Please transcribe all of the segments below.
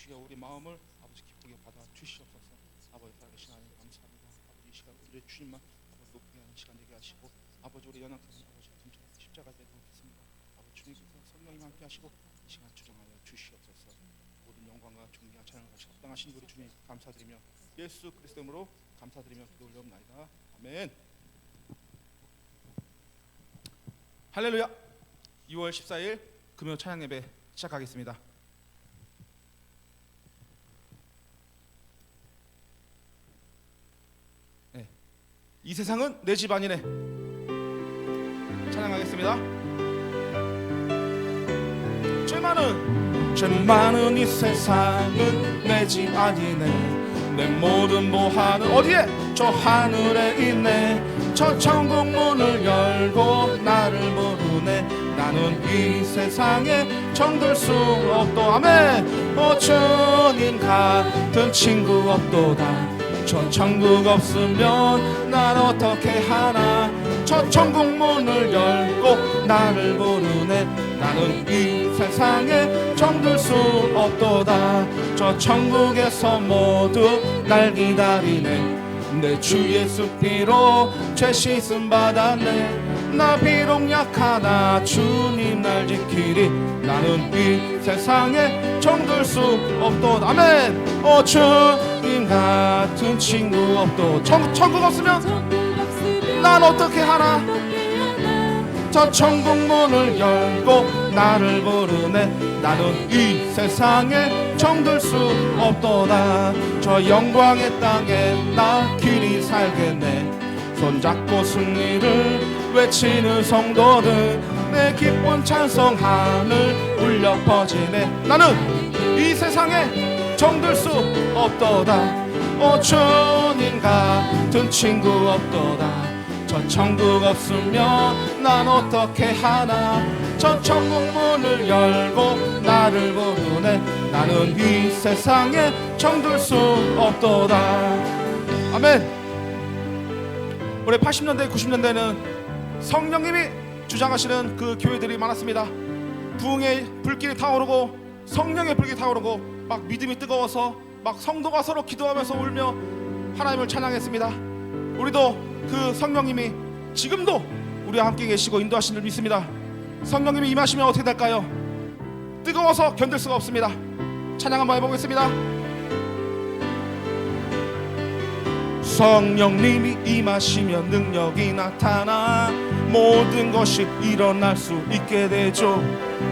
주여 우리 마음을 아버지 기쁘게 받아 주시옵소서. 아버지 살아계신 하나님 감사합니다. 아버지 이 시간 우리 주님만 아버지 높게 하는 시간 되게 하시고 아버지 우리 연약한 아버지 금처럼 십자가 되도록 했습니다. 아버지 주님께서 성령님 함께 하시고 이 시간 주장하여 주시옵소서. 모든 영광과 존귀와 찬양을 하시고 합당하신 우리 주님 감사드리며 예수 그리스도 이름으로 감사드리며 기도 올려옵나이다. 아멘. 할렐루야. 2월 14일 금요 찬양 예배 시작하겠습니다. 네. 이 세상은 내 집 아니네. 찬양하겠습니다. 죄 많은 이 세상은 내 집 아니네. 내 모든 보화는 어디에? 저 하늘에 있네. 저 천국 문을 열고 나를 부르네. 나는 이 세상에 정들 수 없도. 아멘. 주님 같은 친구 없도다. 저 천국 없으면 난 어떻게 하나. 저 천국 문을 열고 나를 부르네. 나는 이 세상에 정들 수 없도다. 저 천국에서 모두 날 기다리네. 내 주 예수 피로 죄 씻음 받았네. 나 비록 약하나 주님 날 지키리. 나는 이 세상에 정들 수 없도다. 아멘. 주님 같은 친구 없도. 천국 없으면 난 어떻게 하나. 저 천국 문을 열고 나를 부르네. 나는 이 세상에 정들 수 없도다. 저 영광의 땅에 나 길이 살겠네. 손잡고 승리를 외치는 성도들. 내 기쁜 찬송 하늘 울려 퍼지네. 나는 이 세상에 정들 수 없도다. 주님 같은 친구 없도다. 저 천국 없으면 난 어떻게 하나. 저 천국 문을 열고 나를 부르네. 나는 이 세상에 정들 수 없도다. 아멘. 올해 80년대 90년대는 성령님이 주장하시는 그 교회들이 많았습니다. 부흥의 불길이 타오르고 성령의 불길이 타오르고 막 믿음이 뜨거워서 막 성도가 서로 기도하면서 울며 하나님을 찬양했습니다. 우리도 그 성령님이 지금도 우리와 함께 계시고 인도하시는 줄 믿습니다. 성령님이 임하시면 어떻게 될까요? 뜨거워서 견딜 수가 없습니다. 찬양 한번 해보겠습니다. 성령님이 임하시면 능력이 나타나 모든 것이 일어날 수 있게 되죠.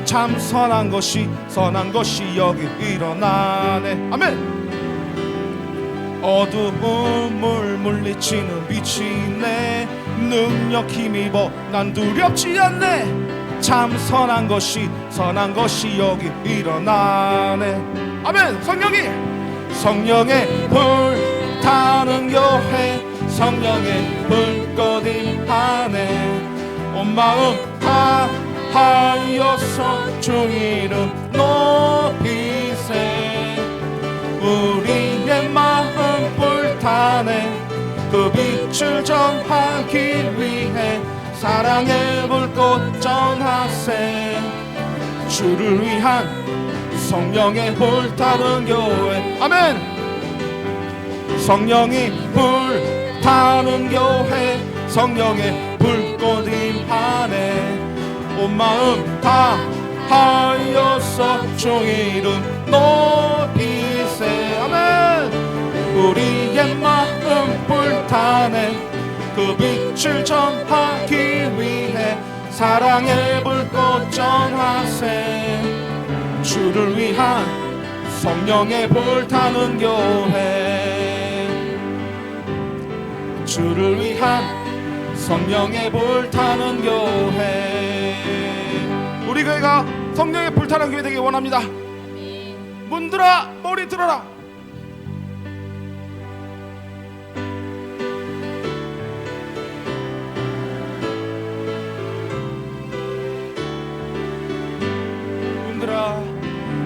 참 선한 것이 여기 일어나네. 아멘. 어두움을 물리치는 빛이 있네. 능력 힘입어 난 두렵지 않네. 참 선한 것이 여기 일어나네. 아멘. 성령의 불 타는 교회. 성령의 불꽃 임하네. 온 마음 다하여서 주 이름 높이세. 우리의 마음 불타네. 그 빛을 전하기 위해 사랑의 불꽃 전하세. 주를 위한 성령의 불타는 교회. 아멘. 성령이 불타는 교회. 성령의 불꽃 임하네. 온 마음 다하여서 주 이름 높이세. 아멘. 우리의 마음 불타네. 그 빛을 전하기 위해 사랑의 불꽃 전하세. 주를 위한 성령의 불타는 교회. 주를 위한 성령의 불타는 교회. 우리 교회가 성령의 불타는 교회 되길 원합니다. 문들아 머리 들어라.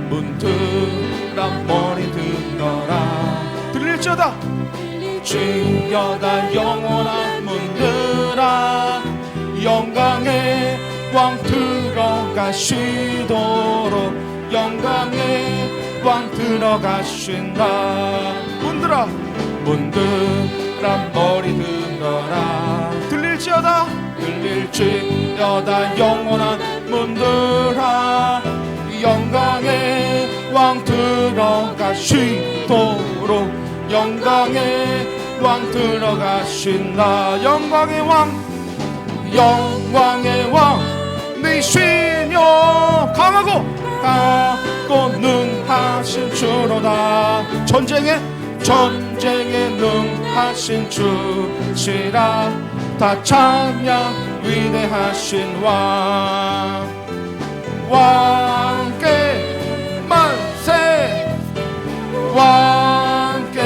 문들아 머리 들어라. 들릴지어다 영원한 문들아. 영광의 왕 들어가시도록 영광의 왕 들어가신다. 문들아 문들아 머리 들어라. 들릴지어다 들릴지어다 영원한 문들아 영광의 왕 들어가시도록 영광의 왕 들어가신다. 영광의 왕 니시뇨 강하고 능하신 주로다. 전쟁에 능하신 주시라. 다 찬양 위대하신 왕께 만세 왕께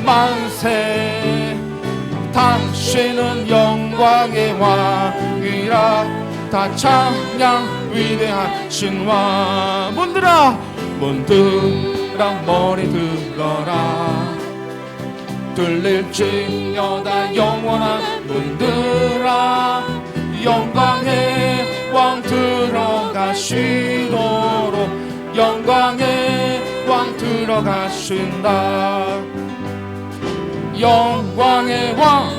만세. 당신은 영광의 왕이라. 다 찬양 위대하신 왕. 문들아 머리 들어라. 들릴지어다 영원한 문들아 영광의 왕 들어가시도록 영광의 왕 들어가신다. 영광의 왕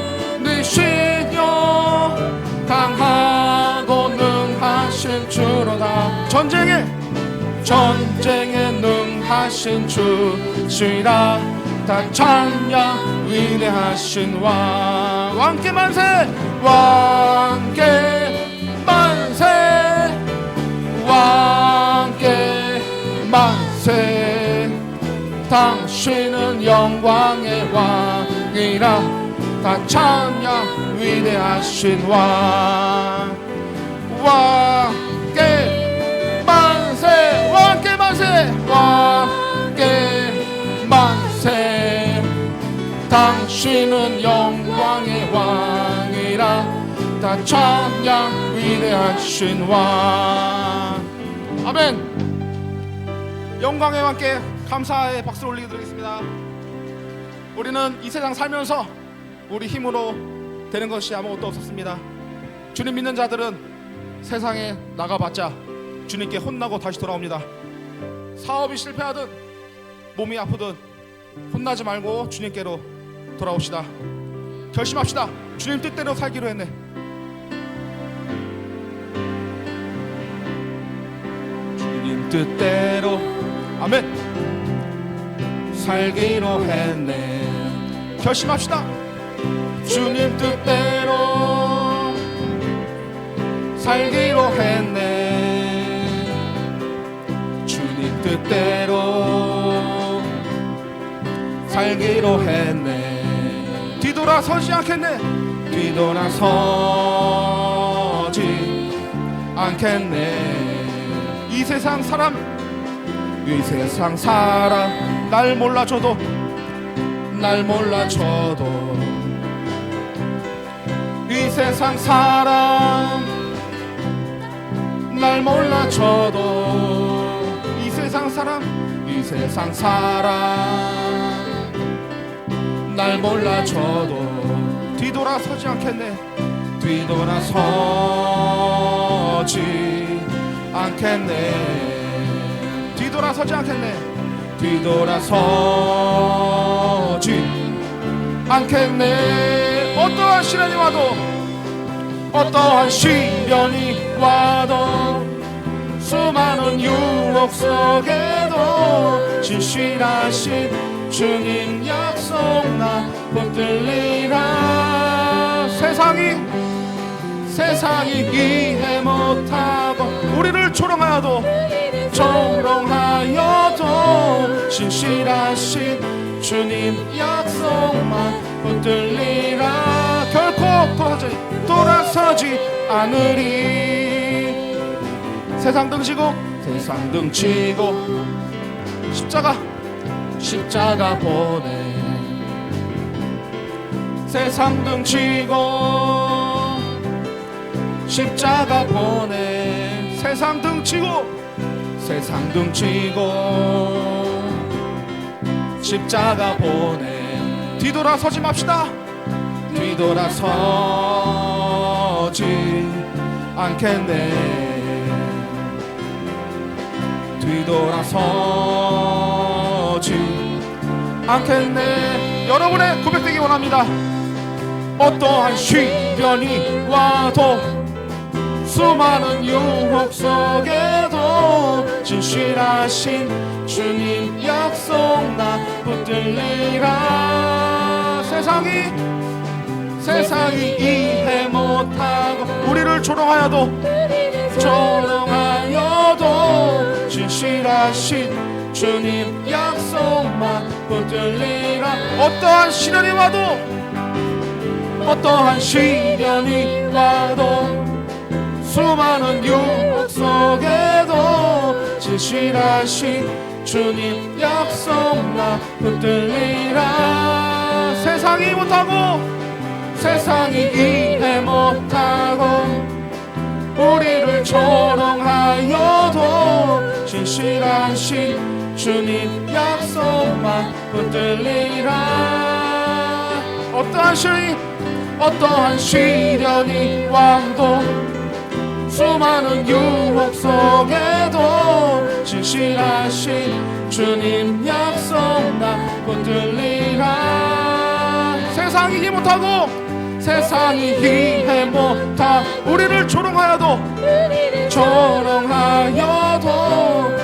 니시뇨 강하고 능하신 주로다. 전쟁에 능하신 주시라. 다 찬양 위대하신 왕. 왕께 만세 왕께 만세 왕께 만세. 당신은 영광의 왕이라. 다 찬양 위대하신 왕. 왕께 만세 왕께 만세 왕께 만세. 당신은 영광의 왕이라. 다 찬양 위대하신 왕. 아멘. 영광의 왕께 감사의 박수를 올리겠습니다. 우리는 이 세상 살면서 우리 힘으로 되는 것이 아무것도 없었습니다. 주님 믿는 자들은 세상에 나가봤자 주님께 혼나고 다시 돌아옵니다. 사업이 실패하든 몸이 아프든 혼나지 말고 주님께로 돌아옵시다. 결심합시다. 주님 뜻대로 살기로 했네. 주님 뜻대로 아멘 살기로 했네. 결심합시다. 주님 뜻대로 살기로 했네. 주님 뜻대로 살기로 했네. 뒤돌아서지 않겠네. 뒤돌아서지 않겠네. 이 세상 사람 날 몰라줘도 이 세상 사람 날 몰라줘도 이 세상 사람 날 몰라줘도 뒤돌아서지 않겠네. 뒤돌아서지 않겠네. 뒤돌아서지 않겠네. 어떠한 시련이 와도 수많은 유혹 속에도 진실하신 주님 약속 나 붙들리라. 세상이 이해 못하고 우리를 조롱하여도 진실하신 주님 약속만 붙들리라. 결코 돌아서지 않으리. 세상 등지고 십자가 보내. 세상 등지고 십자가 보내. 세상 등지고 십자가 보내. 뒤돌아서지 맙시다. 뒤돌아서지 않겠네. 뒤돌아서지 않겠네. 여러분의 고백되기 원합니다. 어떠한 시련이 와도 수많은 유혹 속에도 진실하신 주님 약속 나 붙들리라. 세상이 이해 못하고 우리를 조롱하여도 진실하신 주님 약속만 붙들리라. 어떠한 시련이 와도 수많은 유혹 속에도 진실하신 주님 약속 나 붙들리라. 세상이 이해 못하고 우리를 조롱하여도 진실하신 주님 약속만 붙들리라. 어떠한 시련이 와도 수많은 유혹 속에도 진실하신 주님 약속 나 붙들리라. 세상이 이해 못하 우리를 조롱하여도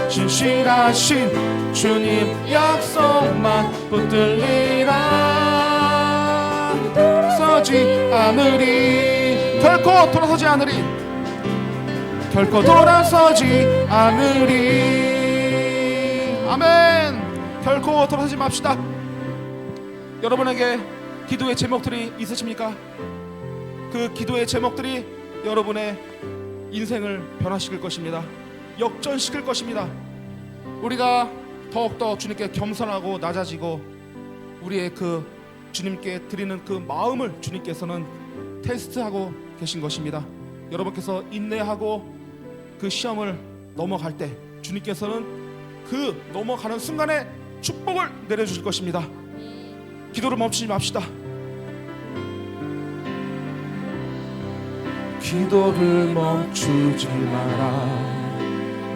진실하신 주님 약속만 붙들리라. 서지 않으리. 결코 돌아서지 않으리. 아멘. 결코 돌아서지 맙시다. 여러분에게 기도의 제목들이 있으십니까? 그 기도의 제목들이 여러분의 인생을 변화시킬 것입니다. 역전시킬 것입니다. 우리가 더욱더 주님께 겸손하고 낮아지고 우리의 그 주님께 드리는 그 마음을 주님께서는 테스트하고 계신 것입니다. 여러분께서 인내하고 그 시험을 넘어갈 때 주님께서는 그 넘어가는 순간에 축복을 내려주실 것입니다. 기도를 멈추지 맙시다. 기도를 멈추지 마라.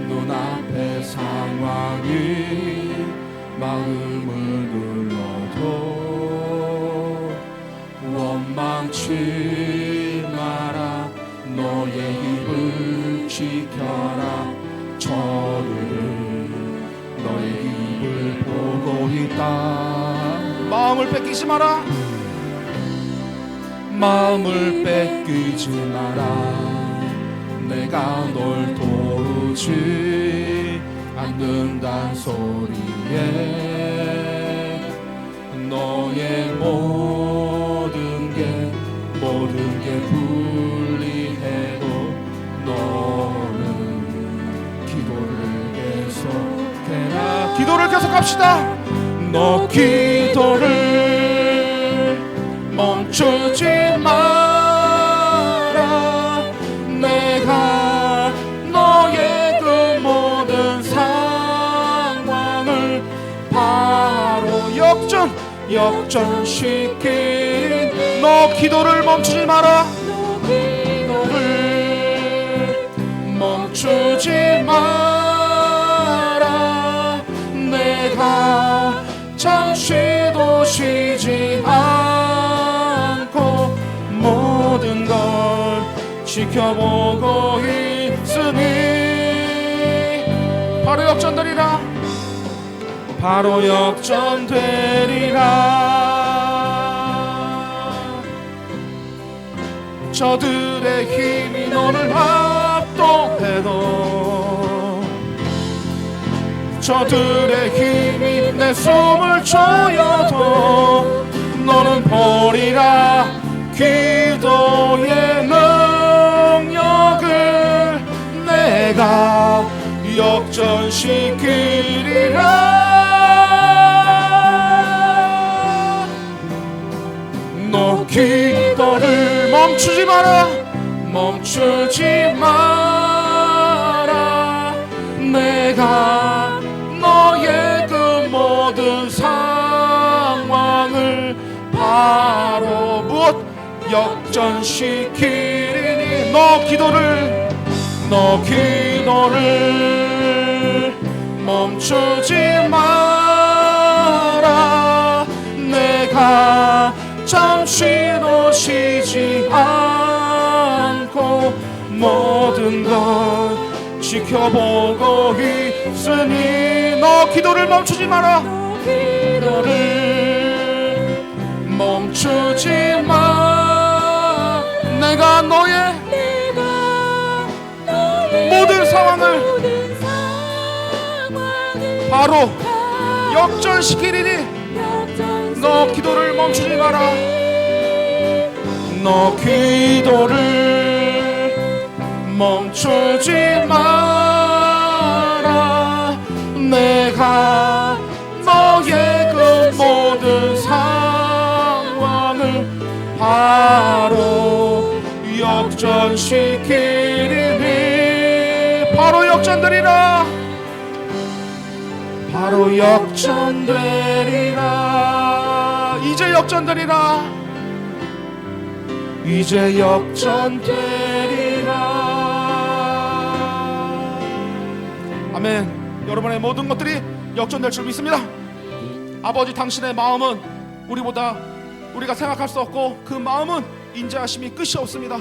눈앞의 상황이 마음을 눌러도 원망치 마라. 너의 입을 지켜라. 저들은 너의 입을 보고 있다. 마음을 뺏기지 마라. 내가 널 도우지 않는단 소리에 너의 모든 게 불리해도 너는 기도를 계속해라. 기도를 계속합시다. 너 기도를 멈추지 마라. 내가 너의 그 모든 상황을 바로 역전시키니 너 기도를 멈추지 마라. 너 기도를 멈추지 마라. 내가 잠시도 쉬지 않고 모든 걸 지켜보고 있으니 바로 역전되리라. 저들의 힘이 너를 압도해도 저들의 힘이 내 숨을 조여도 너는 버리라. 기도의 능력을 내가 역전시키리라. 너 기도를 멈추지 마라. 내가 너의 그 모든 상황을 바로 무엇 역전시키리니 너 기도를 멈추지 마라. 내가 잠시도 쉬지 않고 모든 것 지켜보고 있으니 너 기도를 멈추지 마라. 기도를 멈추지 마. 내가 너의 모든 상황을 바로 역전시키리니 너 기도를 멈추지 마라. 너 기도를 멈추지 마라. 내가 너의 그 모든 상황을 바로 역전시키리니 바로 역전되리라. 바로 역전되리라. 이제 역전되리라. 이제 역전되리라. 아멘. 여러분의 모든 것들이 역전될 줄 믿습니다. 아버지, 당신의 마음은 우리가 생각할 수 없고 그 마음은 인자하심이 끝이 없습니다.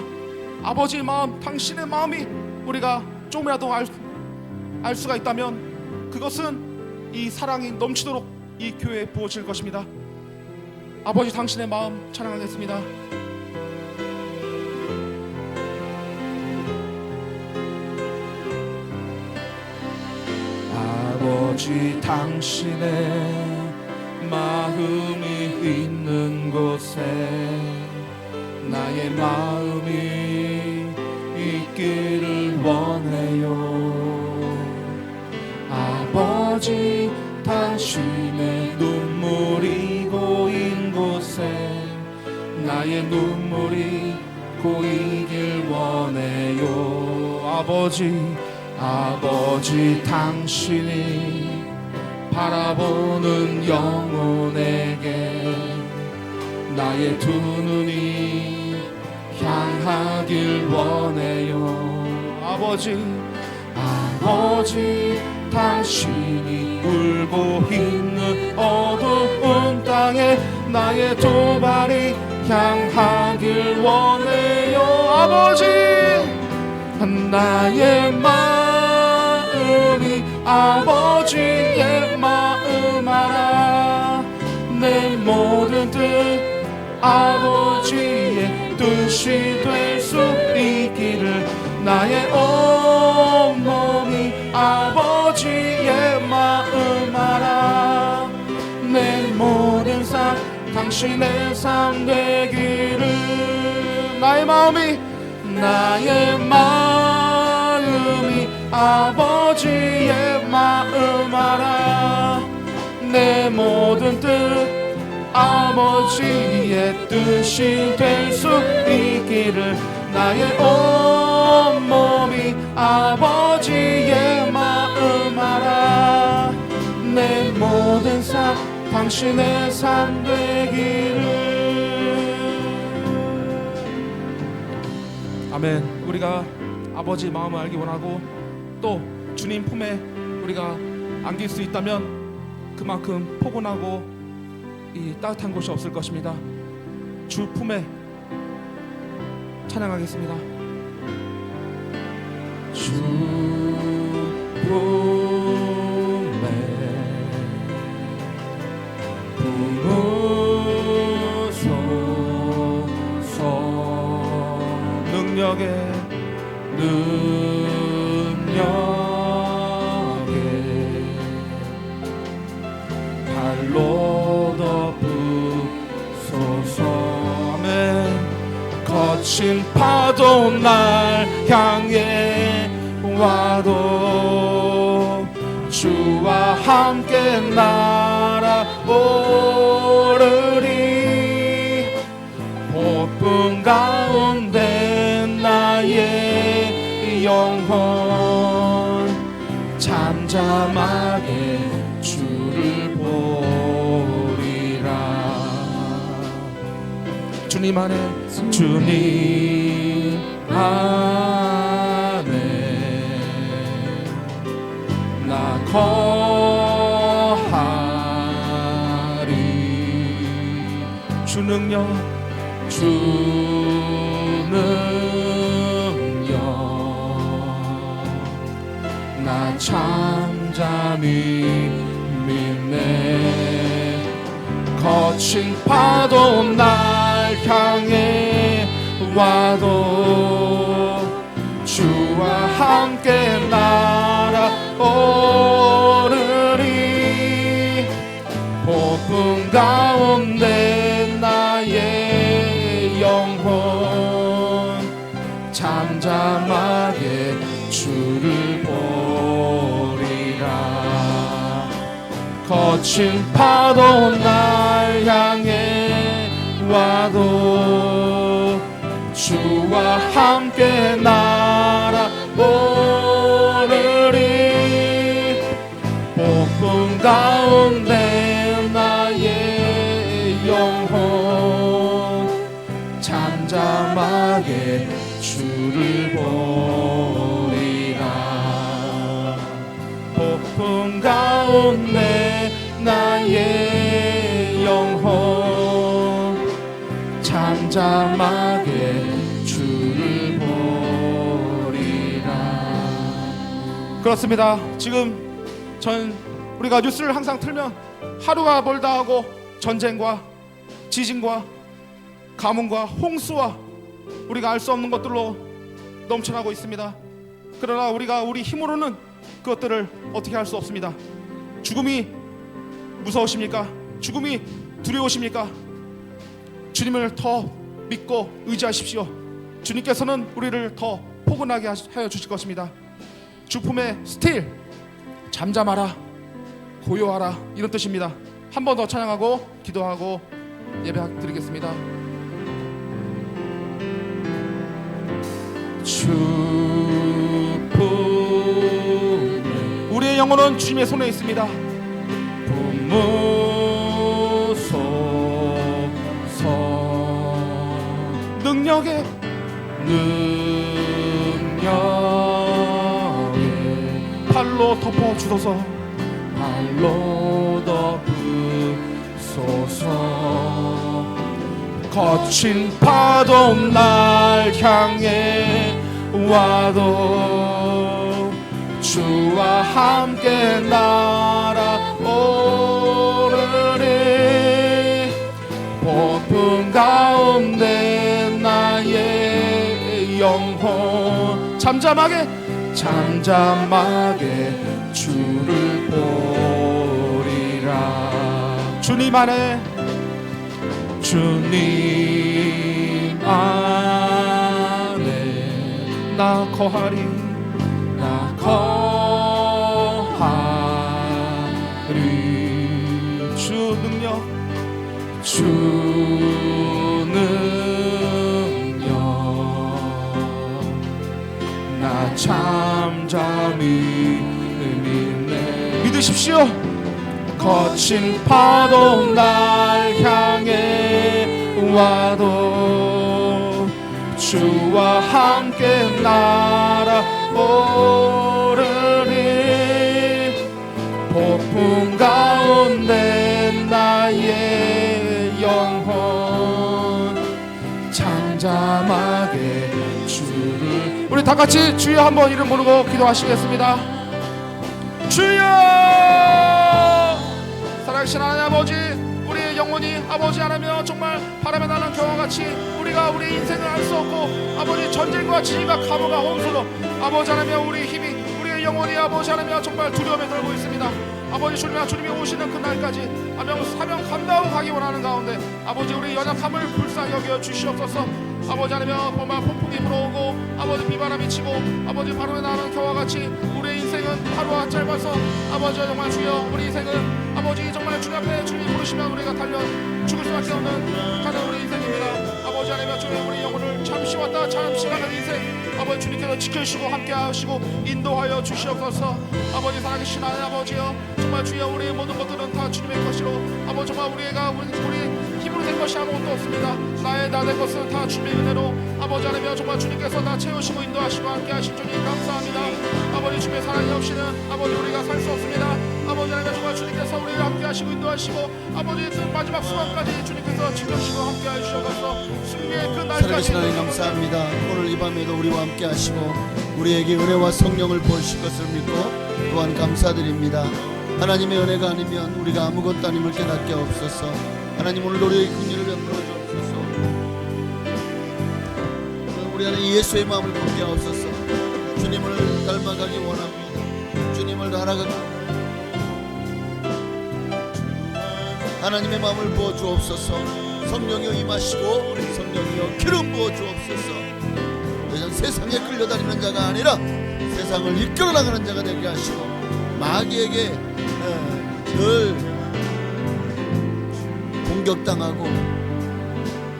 아버지의 마음, 당신의 마음이 우리가 조금이라도 알 수가 있다면 그것은 이 사랑이 넘치도록 이 교회에 부어질 것입니다. 아버지, 당신의 마음 찬양하겠습니다. 아버지, 당신의 마음이 있는 곳에 나의 마음이 있기를 원해요. 아버지, 당신의 눈물이 고인 곳에 나의 눈물이 고이길 원해요. 아버지, 당신이 바라보는 영혼에게 나의 두 눈이 향하길 원해요. 아버지, 당신이 울고 있는 어두운 땅에 나의 두 발이 향하길 원해요. 나의 마음이 아버지의 마음 알아. 내 모든 뜻 아버지의 뜻이 될 수 있기를 나의 온몸이 아버지의 마음 알아. 내 모든 삶 당신의 삶 되기를. 나의 마음이 아버지의 마음 알아. 내 모든 뜻 아버지의 뜻이 될 수 있기를. 나의 온몸이 아버지의 마음 알아. 내 모든 삶 당신의 삶 되기를. 아멘. 우리가 아버지 마음을 알기 원하고 또 주님 품에 우리가 안길 수 있다면 그만큼 포근하고 이 따뜻한 곳이 없을 것입니다. 주 품에 찬양하겠습니다. 주 품에 품으소서. 능력에 발로 덮으소서. 아멘. 거친 파도 날 향해 와도 주와 함께 날아오르리. 폭풍 가운데 나의 영혼 잠잠하게 주를 보리라. 주님 안에 나 주 능력 주 능력 나 잠잠히 믿네 거친 파도 날 향해 와도 주와 함께 날아오르리 폭풍 가운데 나의 영혼 잠잠하게 주를 보리라 거친 파도 날 향해 와도 주와 함께 날아오르리 폭풍 가운데 나의 영혼 잠잠하게 주를 보리라 폭풍 가운데 나의 영혼 잠잠하게 주를 보리라. 그렇습니다. 지금 우리가 뉴스를 항상 틀면 하루가 멀다 하고 전쟁과 지진과 가뭄과 홍수와 우리가 알 수 없는 것들로 넘쳐나고 있습니다. 그러나 우리가 우리 힘으로는 그것들을 어떻게 할 수 없습니다. 죽음이 무서우십니까? 죽음이 두려우십니까? 주님을 더 믿고 의지하십시오. 주님께서는 우리를 더 포근하게 하여 주실 것입니다. 주품의 스틸 잠잠하라 고요하라 이런 뜻입니다. 한 번 더 찬양하고 기도하고 예배 드리겠습니다. 주품 우리의 영혼은 주님의 손에 있습니다. 부무소서 능력에 팔로 덮어주소서 팔로 덮으소서 거친 파도 날 향해 와도 주와 함께 날아오르리 폭풍 가운데 나의 영혼 잠잠하게 주를 보리라. 주님 안에 나 거하리 주 능력 나 잠잠히 믿네 믿으십시오. 거친 파도 날 향해 와도 주와 함께 날아오르리 폭풍 가운데 나의 영혼 잠잠하게 주를 우리 다같이 주여 한번 이름 부르고 기도하시겠습니다. 주여 살아계신 하나님 아버지 우리의 영혼이 아버지 하나며 정말 바람에 나는 겨와 같이 우리가 우리의 인생을 알 수 없고 아버지 전쟁과 지진과 가뭄과 홍수로 아버지 하나며 우리의 힘이 우리의 영혼이 아버지 하나며 정말 두려움에 떨고 있습니다. 아버지 주님이 오시는 그날까지 사명 감당하고 가기 원하는 가운데 아버지 우리 연약함을 불쌍히 여겨 주시옵소서. 아버지 하나며 정말 폭풍이 불어오고 아버지 비바람이 치고 아버지 바람에 나는 겨와 같이 우리의 인생은 하루가 짧아서 아버지 정말 주여 우리 인생은 아버지 정말 주님 앞에 주님이 부르시면 우리가 달려 죽을 수밖에 없는 가는 우리 인생입니다. 아버지 하나며 주여 우리 영혼을 잠시 왔다 잠시 가는 인생 아버지 주님께서 지켜주시고 함께하시고 인도하여 주시옵소서. 아버지 살아계신 하나님 아버지여 정말 주여 우리의 모든 것들은 다 주님의 것이로 아버지 정말 우리 힘으로 된 것이 아무것도 없습니다. 나 된 것은 다 주님의 은혜로 아버지 하나며 정말 주님께서 다 채우시고 인도하시고 함께하신 주님 감사합니다. 아버지 주님의 사랑이 없이는 아버지 우리가 살 수 없습니다. 아버지 하나님 정말 주님께서 우리를 함께 하시고 인도하시고 아버지 그 마지막 순간까지 주님께서 지켜주시고 함께 하셔서 승리의 그 날까지 살아계신 하나님 감사합니다. 오늘 이 밤에도 우리와 함께 하시고 우리에게 은혜와 성령을 부으실 것을 믿고 또한 감사드립니다. 하나님의 은혜가 아니면 우리가 아무것도 아님을 깨닫게 없소서. 하나님 오늘 우리의 긍휼을 베풀어 주옵소서. 우리 안에 예수의 마음을 품게 하옵소서. 주님을 닮아가기 원합니다. 주님을 따라가기 원합니다. 하나님의 마음을 부어 주옵소서. 성령이여 임하시고 성령이여 기름 부어 주옵소서. 더 이상 세상에 끌려다니는 자가 아니라 세상을 이끌어 나가는 자가 되게 하시고 마귀에게 늘 공격당하고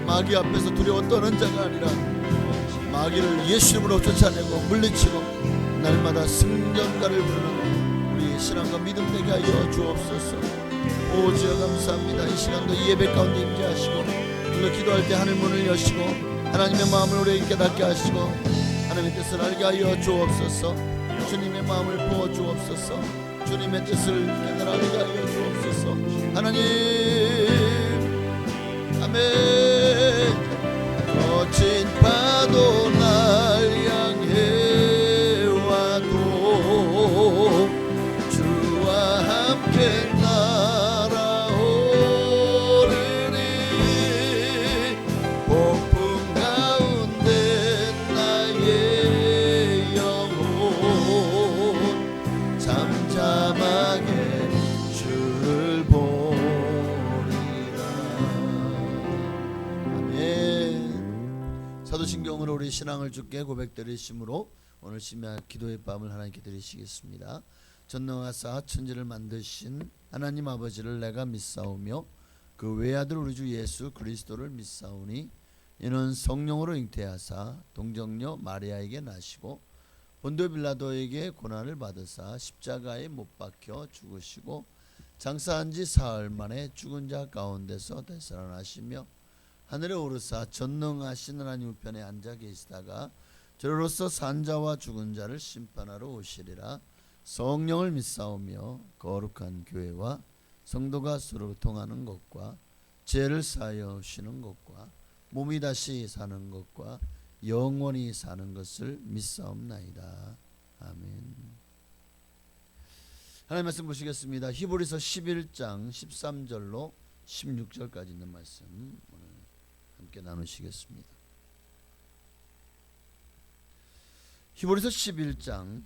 마귀 앞에서 두려워 떠는 자가 아니라 마귀를 예수 이름으로 쫓아내고 물리치고 날마다 승전가를 부르는 우리 신앙과 믿음 되게 하여 주옵소서. 오 주여 감사합니다. 이 시간도 이 예배 가운데 임재하시고 우리가 기도할 때 하늘 문을 여시고 하나님의 마음을 우리에게 깨닫게 하시고 하나님의 뜻을 알게 하여 주옵소서. 주님의 마음을 부어 주옵소서. 주님의 뜻을 깨달게 하여 주옵소서. 하나님 아멘. 거친 파도 날 향해 와도 주와 함께 날아오르니 폭풍 가운데 나의 영혼 잠잠하게 주를 보리라. 아멘. 사도신경으로 우리 신앙을 주께 고백드리심으로 오늘 심야 기도의 밤을 하나님께 드리시겠습니다. 전능하사 천지를 만드신 하나님 아버지를 내가 믿사오며 그 외아들 우리 주 예수 그리스도를 믿사오니 이는 성령으로 잉태하사 동정녀 마리아에게 나시고 본도 빌라도에게 고난을 받으사 십자가에 못 박혀 죽으시고 장사한 지 사흘 만에 죽은 자 가운데서 되살아나시며 하늘에 오르사 전능하신 하나님 우편에 앉아 계시다가 저로서 산 자와 죽은 자를 심판하러 오시리라. 성령을 믿사오며 거룩한 교회와 성도가 서로 통하는 것과 죄를 사하여 주시는 것과 몸이 다시 사는 것과 영원히 사는 것을 믿사옵나이다. 아멘. 하나님 말씀 보시겠습니다. 히브리서 11장 13절로 16절까지 있는 말씀 오늘 함께 나누시겠습니다. 히브리서 11장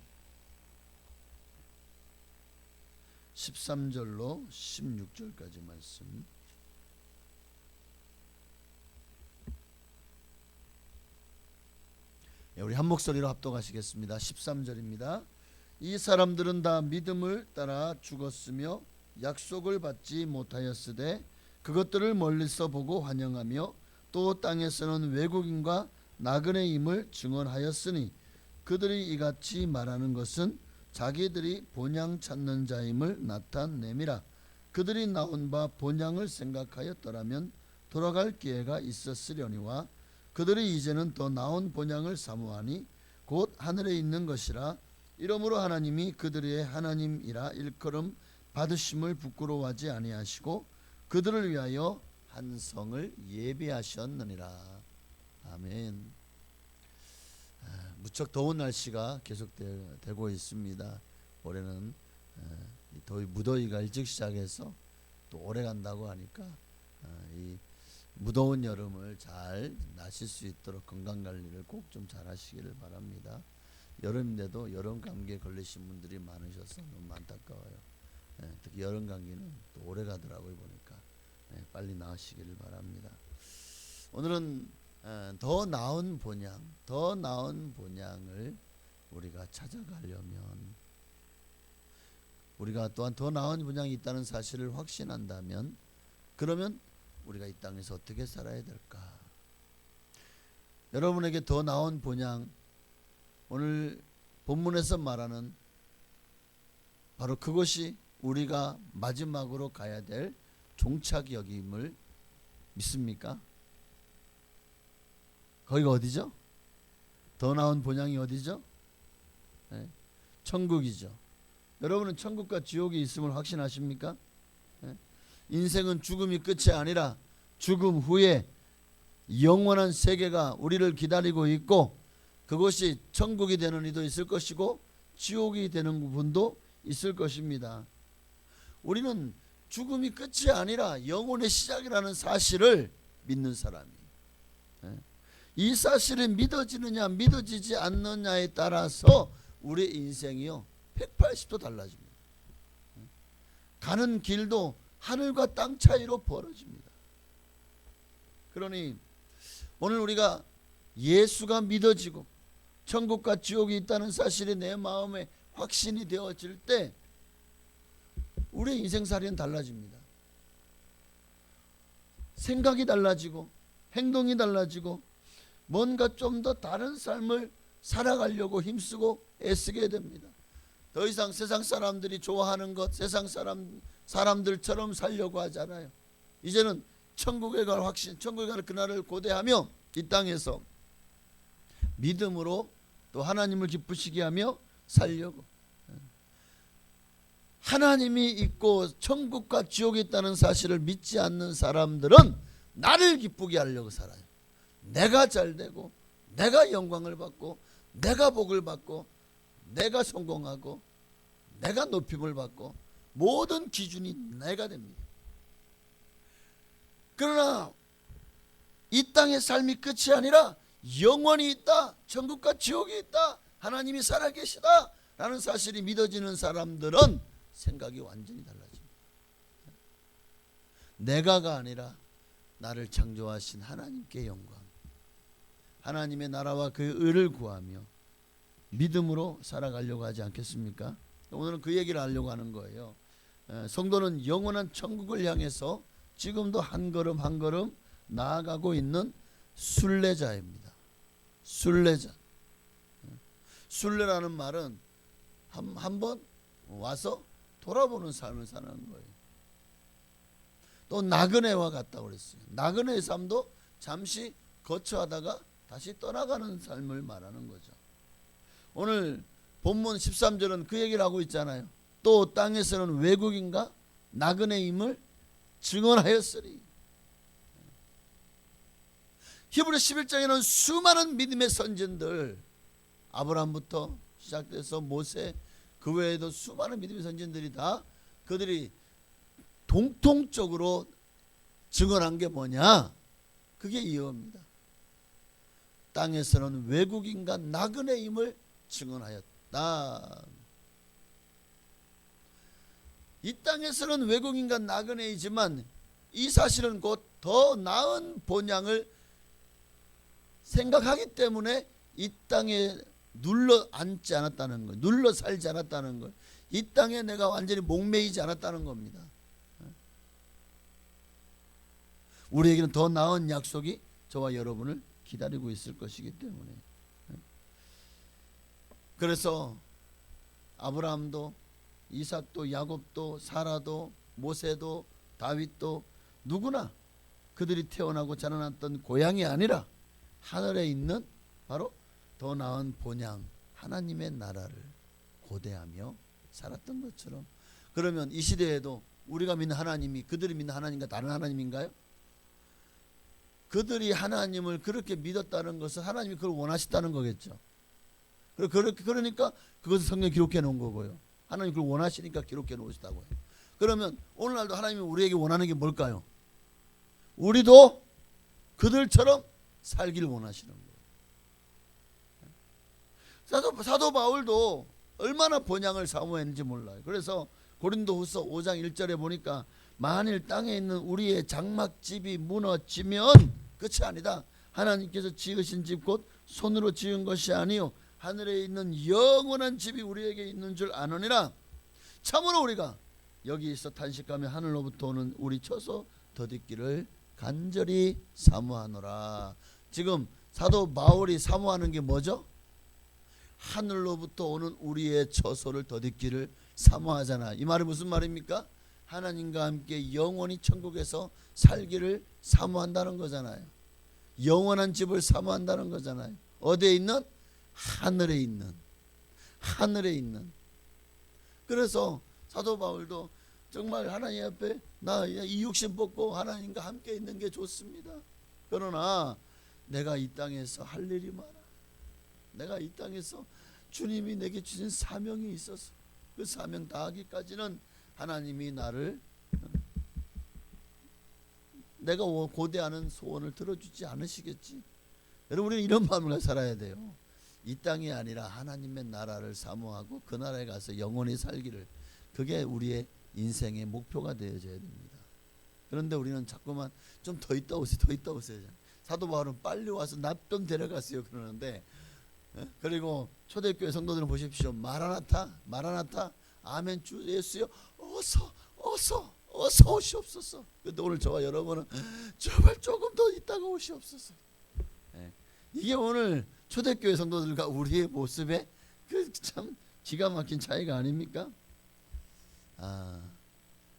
13절로 16절까지 말씀. 우리 한 목소리로 합독하시겠습니다. 13절입니다. 이 사람들은 다 믿음을 따라 죽었으며 약속을 받지 못하였으되 그것들을 멀리서 보고 환영하며 또 땅에서는 외국인과 나그네임을 증언하였으니 그들이 이같이 말하는 것은 자기들이 본향 찾는 자임을 나타냄이라. 그들이 나온 바 본향을 생각하였더라면 돌아갈 기회가 있었으려니와 그들이 이제는 더 나은 본향을 사모하니 곧 하늘에 있는 것이라. 이러므로 하나님이 그들의 하나님이라 일컬음 받으심을 부끄러워하지 아니하시고 그들을 위하여 한 성을 예비하셨느니라. 아멘. 무척 더운 날씨가 계속되고 있습니다. 올해는 무더위가 일찍 시작해서 또 오래 간다고 하니까 이 무더운 여름을 잘 나실 수 있도록 건강관리를 꼭 좀 잘 하시기를 바랍니다. 여름인데도 여름 감기에 걸리신 분들이 많으셔서 너무 안타까워요. 특히 여름 감기는 또 오래 가더라고요 보니까. 빨리 나으시기를 바랍니다. 오늘은 더 나은 본향, 더 나은 본향을 우리가 찾아가려면 우리가 또한 더 나은 본향이 있다는 사실을 확신한다면 그러면 우리가 이 땅에서 어떻게 살아야 될까? 여러분에게 더 나은 본향, 오늘 본문에서 말하는 바로 그것이 우리가 마지막으로 가야 될 종착역임을 믿습니까? 거기가 어디죠? 더 나은 본향이 어디죠? 천국이죠. 여러분은 천국과 지옥이 있음을 확신하십니까? 인생은 죽음이 끝이 아니라 죽음 후에 영원한 세계가 우리를 기다리고 있고, 그것이 천국이 되는 이도 있을 것이고 지옥이 되는 분도 있을 것입니다. 우리는 죽음이 끝이 아니라 영혼의 시작이라는 사실을 믿는 사람이에요. 이 사실이 믿어지느냐 믿어지지 않느냐에 따라서 우리의 인생이요 180도 달라집니다. 가는 길도 하늘과 땅 차이로 벌어집니다. 그러니 오늘 우리가 예수가 믿어지고 천국과 지옥이 있다는 사실이 내 마음에 확신이 되어질 때 우리의 인생살이는 달라집니다. 생각이 달라지고 행동이 달라지고 뭔가 좀 더 다른 삶을 살아가려고 힘쓰고 애쓰게 됩니다. 더 이상 세상 사람들이 좋아하는 것, 세상 사람들처럼 살려고 하잖아요. 이제는 천국에 갈 확신, 천국에 갈 그날을 고대하며 이 땅에서 믿음으로 또 하나님을 기쁘시게 하며 살려고. 하나님이 있고 천국과 지옥이 있다는 사실을 믿지 않는 사람들은 나를 기쁘게 하려고 살아요. 내가 잘되고 내가 영광을 받고 내가 복을 받고 내가 성공하고 내가 높임을 받고 모든 기준이 내가 됩니다. 그러나 이 땅의 삶이 끝이 아니라 영원히 있다, 천국과 지옥이 있다, 하나님이 살아계시다 라는 사실이 믿어지는 사람들은 생각이 완전히 달라집니다. 내가가 아니라 나를 창조하신 하나님께 영광, 하나님의 나라와 그 의를 구하며 믿음으로 살아가려고 하지 않겠습니까? 오늘은 그 얘기를 하려고 하는 거예요. 성도는 영원한 천국을 향해서 지금도 한 걸음 한 걸음 나아가고 있는 순례자입니다. 순례자. 순례라는 말은 한번 와서 돌아보는 삶을 사는 거예요. 또 나그네와 같다고 그랬어요. 나그네의 삶도 잠시 거처하다가 다시 떠나가는 삶을 말하는 거죠. 오늘 본문 13절은 그 얘기를 하고 있잖아요. 또 땅에서는 외국인과 나그네임을 증언하였으리. 히브리 11장에는 수많은 믿음의 선진들, 아브라함부터 시작돼서 모세, 그 외에도 수많은 믿음의 선진들이 다 그들이 공통적으로 증언한 게 뭐냐? 그게 이어입니다. 땅에서는 외국인과 나그네임을 증언하였다. 이 땅에서는 외국인과 나그네이지만 이 사실은 곧 더 나은 본향을 생각하기 때문에 이 땅에 눌러 앉지 않았다는 것, 눌러 살지 않았다는 것, 이 땅에 내가 완전히 목매이지 않았다는 겁니다. 우리에게는 더 나은 약속이 저와 여러분을 기다리고 있을 것이기 때문에. 그래서 아브라함도 이삭도 야곱도 사라도 모세도 다윗도 누구나 그들이 태어나고 자라났던 고향이 아니라 하늘에 있는 바로 더 나은 본향 하나님의 나라를 고대하며 살았던 것처럼, 그러면 이 시대에도 우리가 믿는 하나님이 그들이 믿는 하나님과 다른 하나님인가요? 그들이 하나님을 그렇게 믿었다는 것은 하나님이 그걸 원하셨다는 거겠죠. 그러니까 그것을 성경에 기록해 놓은 거고요. 하나님이 그걸 원하시니까 기록해 놓으시다고요. 그러면 오늘날도 하나님이 우리에게 원하는 게 뭘까요? 우리도 그들처럼 살기를 원하시는 거예요. 사도 바울도 얼마나 본향을 사모했는지 몰라요. 그래서 고린도후서 5장 1절에 보니까 만일 땅에 있는 우리의 장막집이 무너지면 끝이 아니다. 하나님께서 지으신 집 곧 손으로 지은 것이 아니요 하늘에 있는 영원한 집이 우리에게 있는 줄 아느니라. 참으로 우리가 여기서 탄식하며 하늘로부터 오는 우리 처소 더디기를 간절히 사모하노라. 지금 사도 바울이 사모하는 게 뭐죠? 하늘로부터 오는 우리의 처소를 더디기를 사모하잖아. 이 말이 무슨 말입니까? 하나님과 함께 영원히 천국에서 살기를 사모한다는 거잖아요. 영원한 집을 사모한다는 거잖아요. 어디에 있는? 하늘에 있는. 하늘에 있는. 그래서 사도 바울도 정말 하나님 앞에 나 이 육신 벗고 하나님과 함께 있는 게 좋습니다. 그러나 내가 이 땅에서 할 일이 많아. 내가 이 땅에서 주님이 내게 주신 사명이 있어서 그 사명 다하기까지는 하나님이 나를 내가 고대하는 소원을 들어주지 않으시겠지. 여러분 우리는 이런 마음을 가지고 살아야 돼요. 이 땅이 아니라 하나님의 나라를 사모하고 그 나라에 가서 영원히 살기를, 그게 우리의 인생의 목표가 되어져야 됩니다. 그런데 우리는 자꾸만 좀 더 있다 오세요, 더 있다 오세요. 사도 바울은 빨리 와서 나 좀 데려갔어요 그러는데, 그리고 초대교회 성도들은 보십시오. 마라나타 마라나타 아멘 주 예수여 어서 오시옵소서. 근데 오늘 저와 여러분은 제발 조금 더 있다가 오시옵소서. 이게 오늘 초대교회 성도들과 우리의 모습에 그 참 기가 막힌 차이가 아닙니까?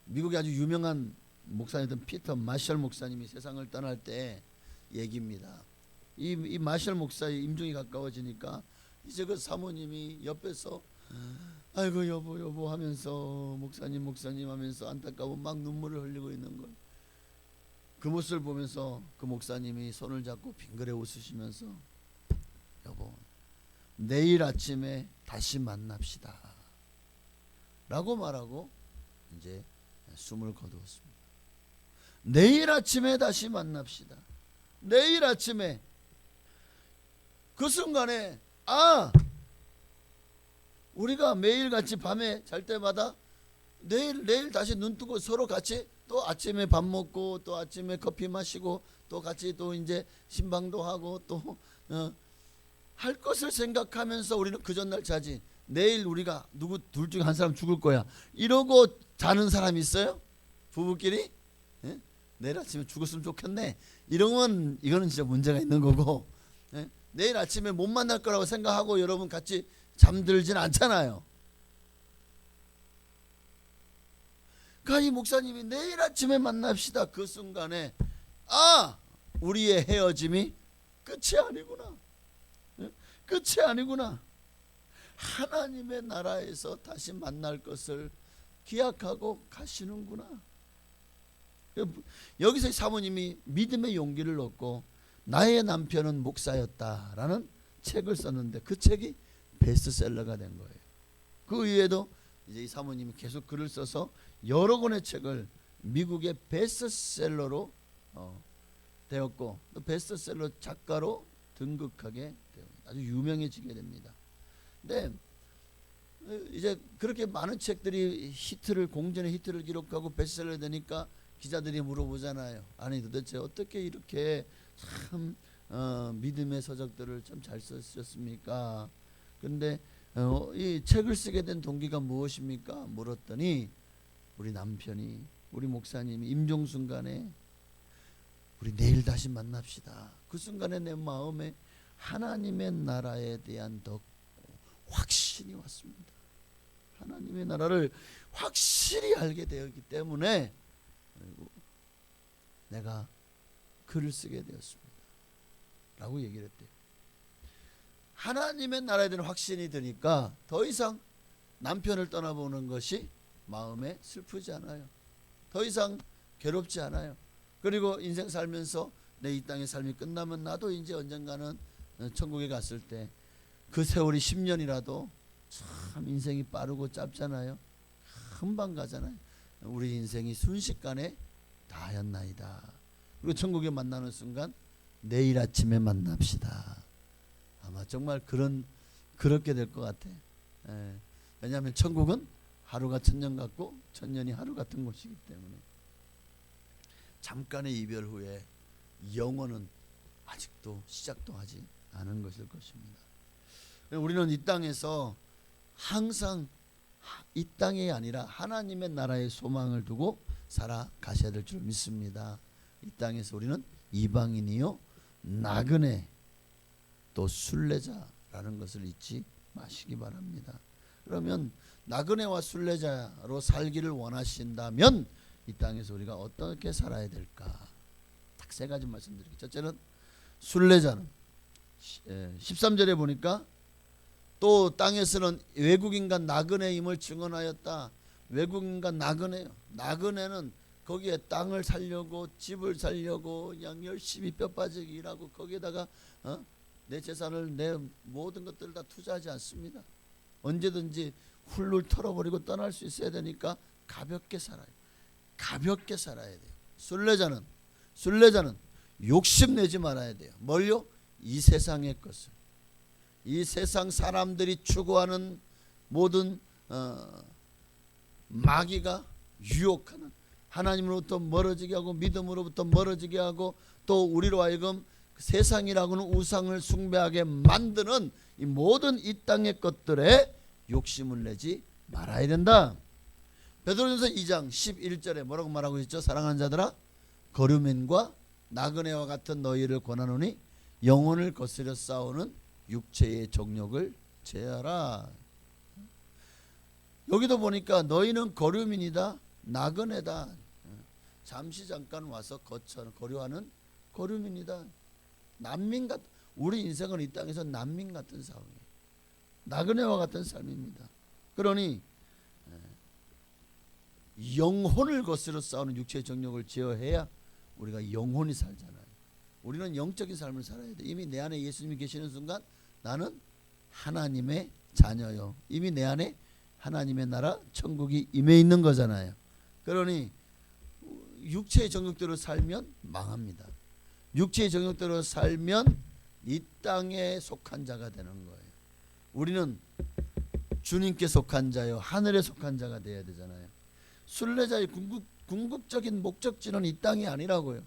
미국의 아주 유명한 목사님이던 피터 마셜 목사님이 세상을 떠날 때 얘기입니다. 이 마셜 목사의 임종이 가까워지니까 이제 그 사모님이 옆에서 아이고 여보 하면서 목사님 하면서 안타까워 막 눈물을 흘리고 있는 걸, 그 모습을 보면서 그 목사님이 손을 잡고 빙그레 웃으시면서 여보 내일 아침에 다시 만납시다 라고 말하고 이제 숨을 거두었습니다. 내일 아침에 다시 만납시다. 내일 아침에. 그 순간에 우리가 매일같이 밤에 잘 때마다 내일 다시 눈 뜨고 서로 같이 또 아침에 밥 먹고 또 아침에 커피 마시고 또 같이 또 이제 신방도 하고 또 할 것을 생각하면서 우리는 그 전날 자지. 내일 우리가 누구 둘 중에 한 사람 죽을 거야 이러고 자는 사람이 있어요? 부부끼리? 내일 아침에 죽었으면 좋겠네 이러면 이거는 진짜 문제가 있는 거고, 내일 아침에 못 만날 거라고 생각하고 여러분 같이 잠들진 않잖아요. 그러니까 이 목사님이 내일 아침에 만납시다. 그 순간에 우리의 헤어짐이 끝이 아니구나. 끝이 아니구나. 하나님의 나라에서 다시 만날 것을 기약하고 가시는구나. 여기서 사모님이 믿음의 용기를 얻고 나의 남편은 목사였다라는 책을 썼는데 그 책이 베스트셀러가 된 거예요. 그 이후에도 이제 이 사모님이 계속 글을 써서 여러 권의 책을 미국의 베스트셀러로 되었고 또 베스트셀러 작가로 등극하게 되고 아주 유명해지게 됩니다. 근데 이제 그렇게 많은 책들이 공전의 히트를 기록하고 베스트셀러 되니까 기자들이 물어보잖아요. 아니 도대체 어떻게 이렇게 참 믿음의 서적들을 참 잘 쓰셨습니까? 근데 이 책을 쓰게 된 동기가 무엇입니까? 물었더니 우리 남편이, 우리 목사님이 임종 순간에 우리 내일 다시 만납시다. 그 순간에 내 마음에 하나님의 나라에 대한 더 확신이 왔습니다. 하나님의 나라를 확실히 알게 되었기 때문에 내가 글을 쓰게 되었습니다 라고 얘기를 했대요. 하나님의 나라에 대한 확신이 드니까 더 이상 남편을 떠나보는 것이 마음에 슬프지 않아요. 더 이상 괴롭지 않아요. 그리고 인생 살면서 내 이 땅의 삶이 끝나면 나도 이제 언젠가는 천국에 갔을 때 그 세월이 10년이라도 참 인생이 빠르고 짧잖아요. 금방 가잖아요. 우리 인생이 순식간에 다하였나이다. 그리고 천국에 만나는 순간 내일 아침에 만납시다. 아마 정말 그렇게 될 것 같아. 왜냐하면 천국은 하루가 천년 같고 천년이 하루 같은 곳이기 때문에 잠깐의 이별 후에 영원은 아직도 시작도 하지 않은 것일 것입니다. 우리는 이 땅에서 항상 이 땅이 아니라 하나님의 나라의 소망을 두고 살아가셔야 될 줄 믿습니다. 이 땅에서 우리는 이방인이요 나그네 또 순례자라는 것을 잊지 마시기 바랍니다. 그러면 나그네와 순례자로 살기를 원하신다면 이 땅에서 우리가 어떻게 살아야 될까? 딱 세 가지 말씀드릴게요. 첫째는 순례자는 13절에 보니까 또 땅에서는 외국인과 나그네임을 증언하였다. 외국인과 나그네요. 나그네는 거기에 땅을 살려고 집을 살려고 그냥 열심히 뼈 빠지게 일하고 거기에다가 내 재산을 내 모든 것들을 다 투자하지 않습니다. 언제든지 훌훌 털어버리고 떠날 수 있어야 되니까 가볍게 살아요. 가볍게 살아야 돼요. 순례자는 욕심내지 말아야 돼요. 뭘요? 이 세상의 것을. 이 세상 사람들이 추구하는 모든 마귀가 유혹하는, 하나님으로부터 멀어지게 하고 믿음으로부터 멀어지게 하고 또 우리로 하여금 세상이라고는 우상을 숭배하게 만드는 이 모든 이 땅의 것들에 욕심을 내지 말아야 된다. 베드로전서 2장 11절에 뭐라고 말하고 있죠? 사랑하는 자들아, 거류민과 나그네와 같은 너희를 권하노니 영혼을 거스려 싸우는 육체의 정욕을 제하라. 여기도 보니까 너희는 거류민이다, 나그네다. 잠시 잠깐 와서 거류하는 거류민이다. 난민 같. 우리 인생은 이 땅에서 난민 같은 상황이에요. 나그네와 같은 삶입니다. 그러니 영혼을 거스려 싸우는 육체의 정욕을 제어해야 우리가 영혼이 살잖아요. 우리는 영적인 삶을 살아야 돼. 이미 내 안에 예수님이 계시는 순간 나는 하나님의 자녀요. 이미 내 안에 하나님의 나라 천국이 임해 있는 거잖아요. 그러니 육체의 정욕대로 살면 망합니다. 육체의 정욕대로 살면 이 땅에 속한 자가 되는 거예요. 우리는 주님께 속한 자요, 하늘에 속한 자가 되어야 되잖아요. 순례자의 궁극적인 목적지는 이 땅이 아니라고요.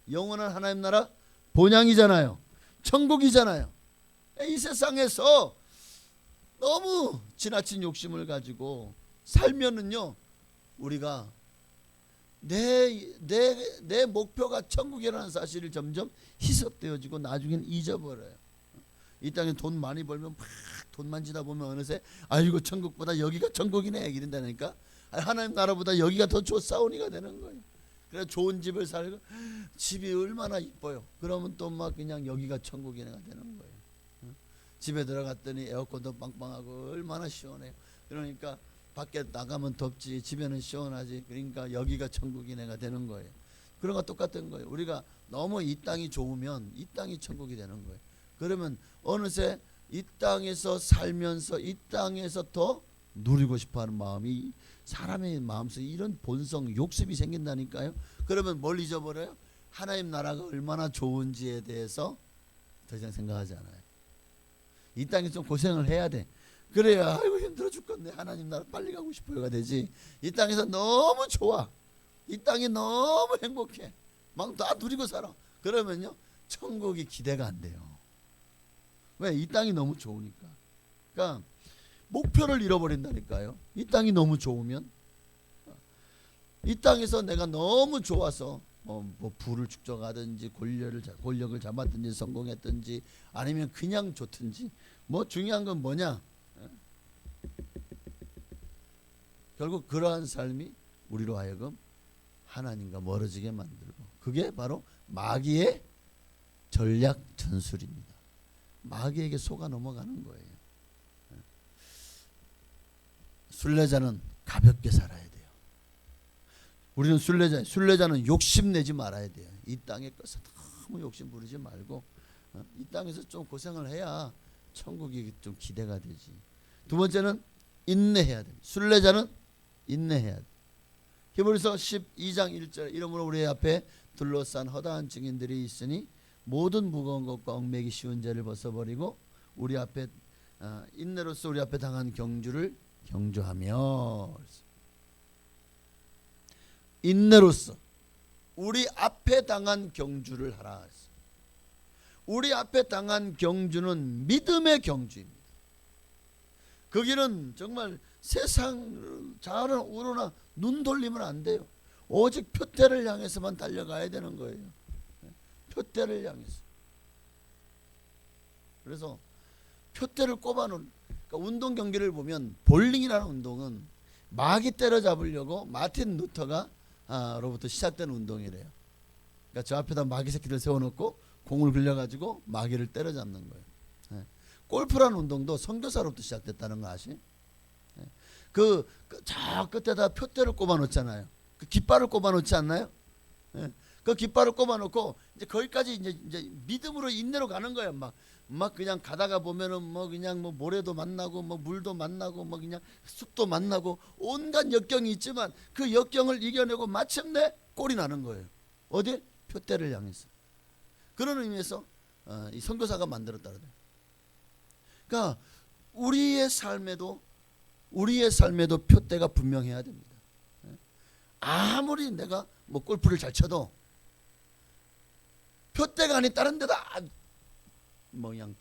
영원한 하나님 나라 본향이잖아요. 천국이잖아요. 이 세상에서 너무 지나친 욕심을 가지고 살면은요, 우리가 내 목표가 천국이라는 사실을 점점 희석되어지고 나중엔 잊어버려요. 이 땅에 돈 많이 벌면 막 돈 만지다 보면 어느새 아이고 천국보다 여기가 천국이네 이런다니까. 하나님 나라보다 여기가 더 좋사오니가 되는 거예요. 그래 좋은 집을 살고 집이 얼마나 이뻐요. 그러면 또 막 그냥 여기가 천국이네가 되는 거예요. 집에 들어갔더니 에어컨도 빵빵하고 얼마나 시원해요. 그러니까 밖에 나가면 덥지 집에는 시원하지. 그러니까 여기가 천국이네가 되는 거예요. 그런 거 똑같은 거예요. 우리가 너무 이 땅이 좋으면 이 땅이 천국이 되는 거예요. 그러면 어느새 이 땅에서 살면서 이 땅에서 더 누리고 싶어하는 마음이 사람의 마음속에 이런 본성 욕심이 생긴다니까요. 그러면 뭘 잊어버려요? 하나님 나라가 얼마나 좋은지에 대해서 더 이상 생각하지 않아요. 이 땅에 좀 고생을 해야 돼. 그래야 아이고 힘들어 죽겠네, 하나님 나라 빨리 가고 싶어요가 되지. 이 땅에서 너무 좋아, 이 땅이 너무 행복해, 막 다 누리고 살아. 그러면요 천국이 기대가 안 돼요. 왜? 이 땅이 너무 좋으니까. 그러니까 목표를 잃어버린다니까요. 이 땅이 너무 좋으면, 이 땅에서 내가 너무 좋아서 뭐 부를 축적하든지 권력을 잡았든지 성공했든지 아니면 그냥 좋든지, 뭐 중요한 건 뭐냐? 결국 그러한 삶이 우리로 하여금 하나님과 멀어지게 만들고, 그게 바로 마귀의 전략 전술입니다. 마귀에게 속아 넘어가는 거예요. 순례자는 가볍게 살아야 돼요. 우리는 순례자는 욕심내지 말아야 돼요. 이 땅의 것에 너무 욕심 부리지 말고 이 땅에서 좀 고생을 해야 천국이 좀 기대가 되지. 두 번째는 인내해야 돼요. 순례자는 인내해야 돼요. 히브리서 12장 1절, 이러므로 우리 앞에 둘러싼 허다한 증인들이 있으니 모든 무거운 것과 얽매기 쉬운 죄를 벗어버리고 우리 앞에 인내로서 우리 앞에 당한 경주를 경주하며, 인내로서 우리 앞에 당한 경주를 하라. 우리 앞에 당한 경주는 믿음의 경주입니다. 그 길은 정말 세상 좌우나 우로나 눈 돌리면 안 돼요. 오직 표대를 향해서만 달려가야 되는 거예요. 표대를 향해서. 그래서 표대를 꼽아놓은, 그러니까 운동 경기를 보면 볼링이라는 운동은 마귀 때려잡으려고 마틴 루터가 로부터 시작된 운동이래요. 그러니까 저 앞에다 마귀 새끼를 세워놓고 공을 굴려가지고 마귀를 때려잡는 거예요. 골프라는 운동도 선교사로부터 시작됐다는 거 아시? 저 끝에다 표대를 꼽아 놓잖아요. 그 깃발을 꼽아 놓지 않나요? 예. 그 깃발을 꼽아 놓고 이제 거기까지 이제 믿음으로 인내로 가는 거예요. 막 그냥 가다가 보면은 뭐 그냥 뭐 모래도 만나고 뭐 물도 만나고 뭐 그냥 숲도 만나고 온갖 역경이 있지만 그 역경을 이겨내고 마침내 꼴이 나는 거예요. 어디? 표대를 향해서. 그런 의미에서 이 선교사가 만들었다는 거예요. 그러니까 우리의 삶에도 표대가 분명해야 됩니다. 아무리 내가 뭐 골프를 잘 쳐도 표대가 아닌 다른 데다 뭐 그냥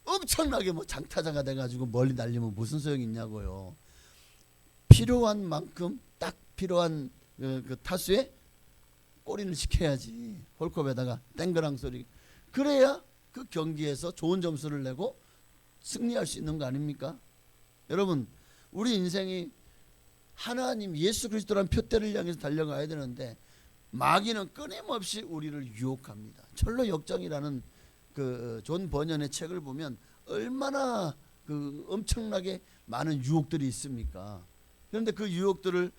엄청나게 뭐 장타자가 돼가지고 멀리 날리면 무슨 소용이 있냐고요. 필요한 만큼 딱 필요한 그 타수에 꼬리를 지켜야지. 홀컵에다가 땡그랑 소리. 그래야 그 경기에서 좋은 점수를 내고 승리할 수 있는 거 아닙니까? 여러분, 우리 인생이 하나님 예수 그리스도란 표대를 향해서 달려가야 되는데 마귀는 끊임없이 우리를 유혹합니다. 철로 역정이라는 그 존 버년의 책을 보면 얼마나 그 엄청나게 많은 유혹들이 있습니까? 그런데 그 유혹들을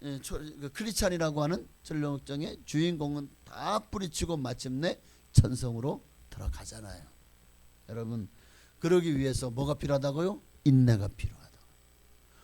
그 크리스찬이라고 하는 철로 역정의 주인공은 다 뿌리치고 마침내 천성으로 들어가잖아요. 여러분, 그러기 위해서 뭐가 필요하다고요? 인내가 필요하다.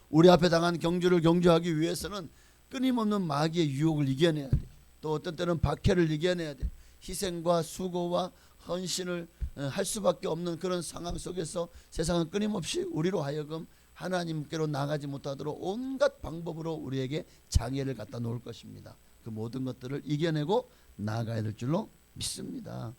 우리 앞에 당한 경주를 경주하기 위해서는 끊임없는 마귀의 유혹을 이겨내야 돼요. 또 어떤 때는 박해를 이겨내야 돼요. 희생과 수고와 헌신을 할 수밖에 없는 그런 상황 속에서 세상은 끊임없이 우리로 하여금 하나님께로 나가지 못하도록 온갖 방법으로 우리에게 장애를 갖다 놓을 것입니다. 그 모든 것들을 이겨내고 나아가야 될 줄로 믿습니다.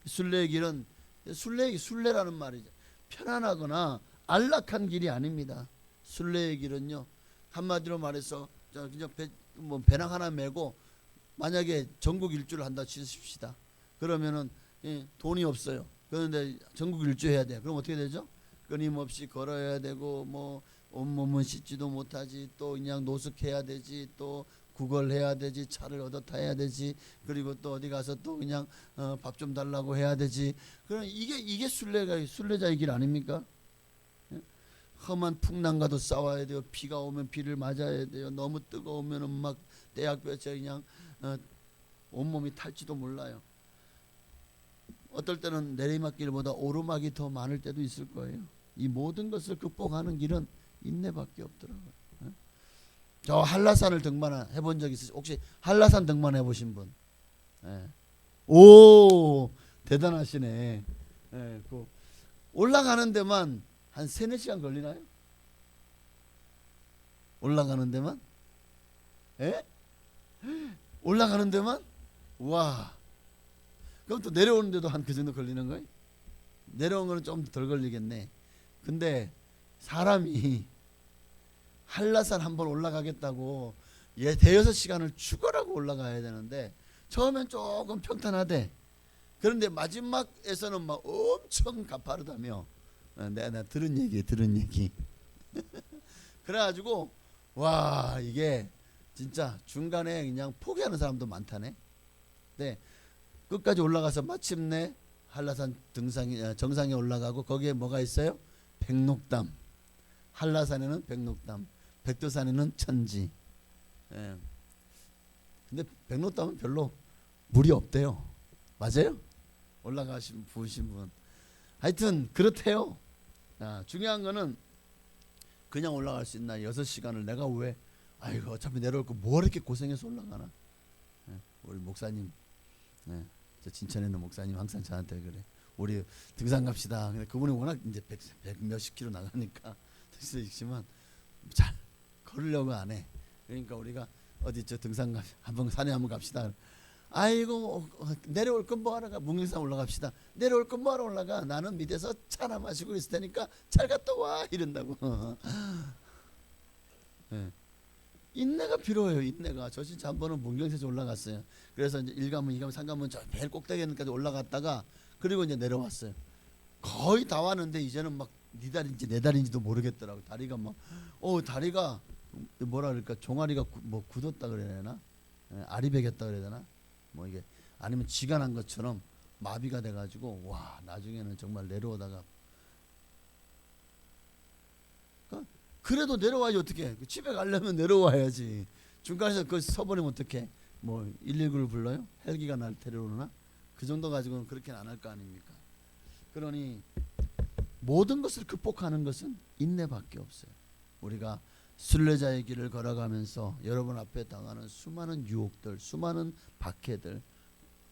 순례의 길은 순례라는 말이죠. 편안하거나 안락한 길이 아닙니다. 순례의 길은요, 한마디로 말해서 그냥 배낭 하나 메고 만약에 전국 일주를 한다 치십시다. 그러면은 돈이 없어요. 그런데 전국 일주 해야 돼요. 그럼 어떻게 되죠? 끊임없이 걸어야 되고 뭐 온몸은 씻지도 못하지, 또 그냥 노숙해야 되지, 또 구걸해야 되지, 차를 얻어 타야 되지, 그리고 또 어디 가서 또 그냥 밥 좀 달라고 해야 되지. 그럼 이게 순례자의 길 아닙니까? 험한 풍랑과도 싸워야 돼요. 비가 오면 비를 맞아야 돼요. 너무 뜨거우면은 막 대학교에서 그냥 온몸이 탈지도 몰라요. 어떨 때는 내리막길보다 오르막이 더 많을 때도 있을 거예요. 이 모든 것을 극복하는 길은 인내밖에 없더라고요. 저 한라산을 등반해 본 적 있으세요? 혹시 한라산 등반해 보신 분? 오, 대단하시네. 그 올라가는 데만 한 3-4시간 걸리나요? 올라가는 데만? 올라가는 데만? 와. 그럼 또 내려오는 데도 한 그 정도 걸리는 거예요? 내려오는 거는 좀 덜 걸리겠네. 근데 사람이 한라산 한번 올라가겠다고 대여섯 시간을 죽어라고 올라가야 되는데 처음엔 조금 평탄하대. 그런데 마지막에서는 막 엄청 가파르다며. 내가 들은 얘기. 그래가지고 와, 이게 진짜 중간에 그냥 포기하는 사람도 많다네. 네, 끝까지 올라가서 마침내 한라산 정상에 올라가고 거기에 뭐가 있어요? 백록담. 한라산에는 백록담, 백두산에는 천지. 근데 백록담은 별로 물이 없대요. 맞아요? 올라가신 부으신 분. 하여튼 그렇대요. 중요한 거는 그냥 올라갈 수 있나. 6시간을 내가 왜 아이고 어차피 내려올 거 뭐 이렇게 고생해서 올라가나. 우리 목사님, 저 진천에 있는 목사님 항상 저한테 그래. 우리 등산 갑시다. 근데 그분이 워낙 이제 100 몇십 킬로 나가니까 택시도 있지만 잘 걸으려고 안 해. 그러니까 우리가 어디 저 등산 한번 산에 한번 갑시다. 아이고 내려올 건 뭐하러 가. 묵림산 올라갑시다. 내려올 건 뭐하러 올라가. 나는 밑에서 차나 마시고 있을 테니까 잘 갔다 와 이런다고. 인내가 필요해요. 인내가. 저 진짜 한 번은 문경에서 올라갔어요. 그래서 이제 1가문 2가문 3가문 저 제일 꼭대기까지 올라갔다가 그리고 이제 내려왔어요. 거의 다 왔는데 이제는 막 네 다리인지 내 다리인지도 모르겠더라고. 다리가 막 다리가 뭐라 그럴까, 종아리가 뭐 굳었다 그래야 되나, 아리백였다 그래야 되나, 뭐 이게 아니면 쥐가 난 것처럼 마비가 돼가지고 와, 나중에는 정말 내려오다가 그래도 내려와야지 어떻게? 집에 가려면 내려와야지. 중간에서 그 서버리면 어떻게? 뭐 119를 불러요? 헬기가 날 데려오나? 그 정도 가지고는 그렇게는 안 할 거 아닙니까? 그러니 모든 것을 극복하는 것은 인내밖에 없어요. 우리가 순례자의 길을 걸어가면서 여러분 앞에 당하는 수많은 유혹들, 수많은 박해들,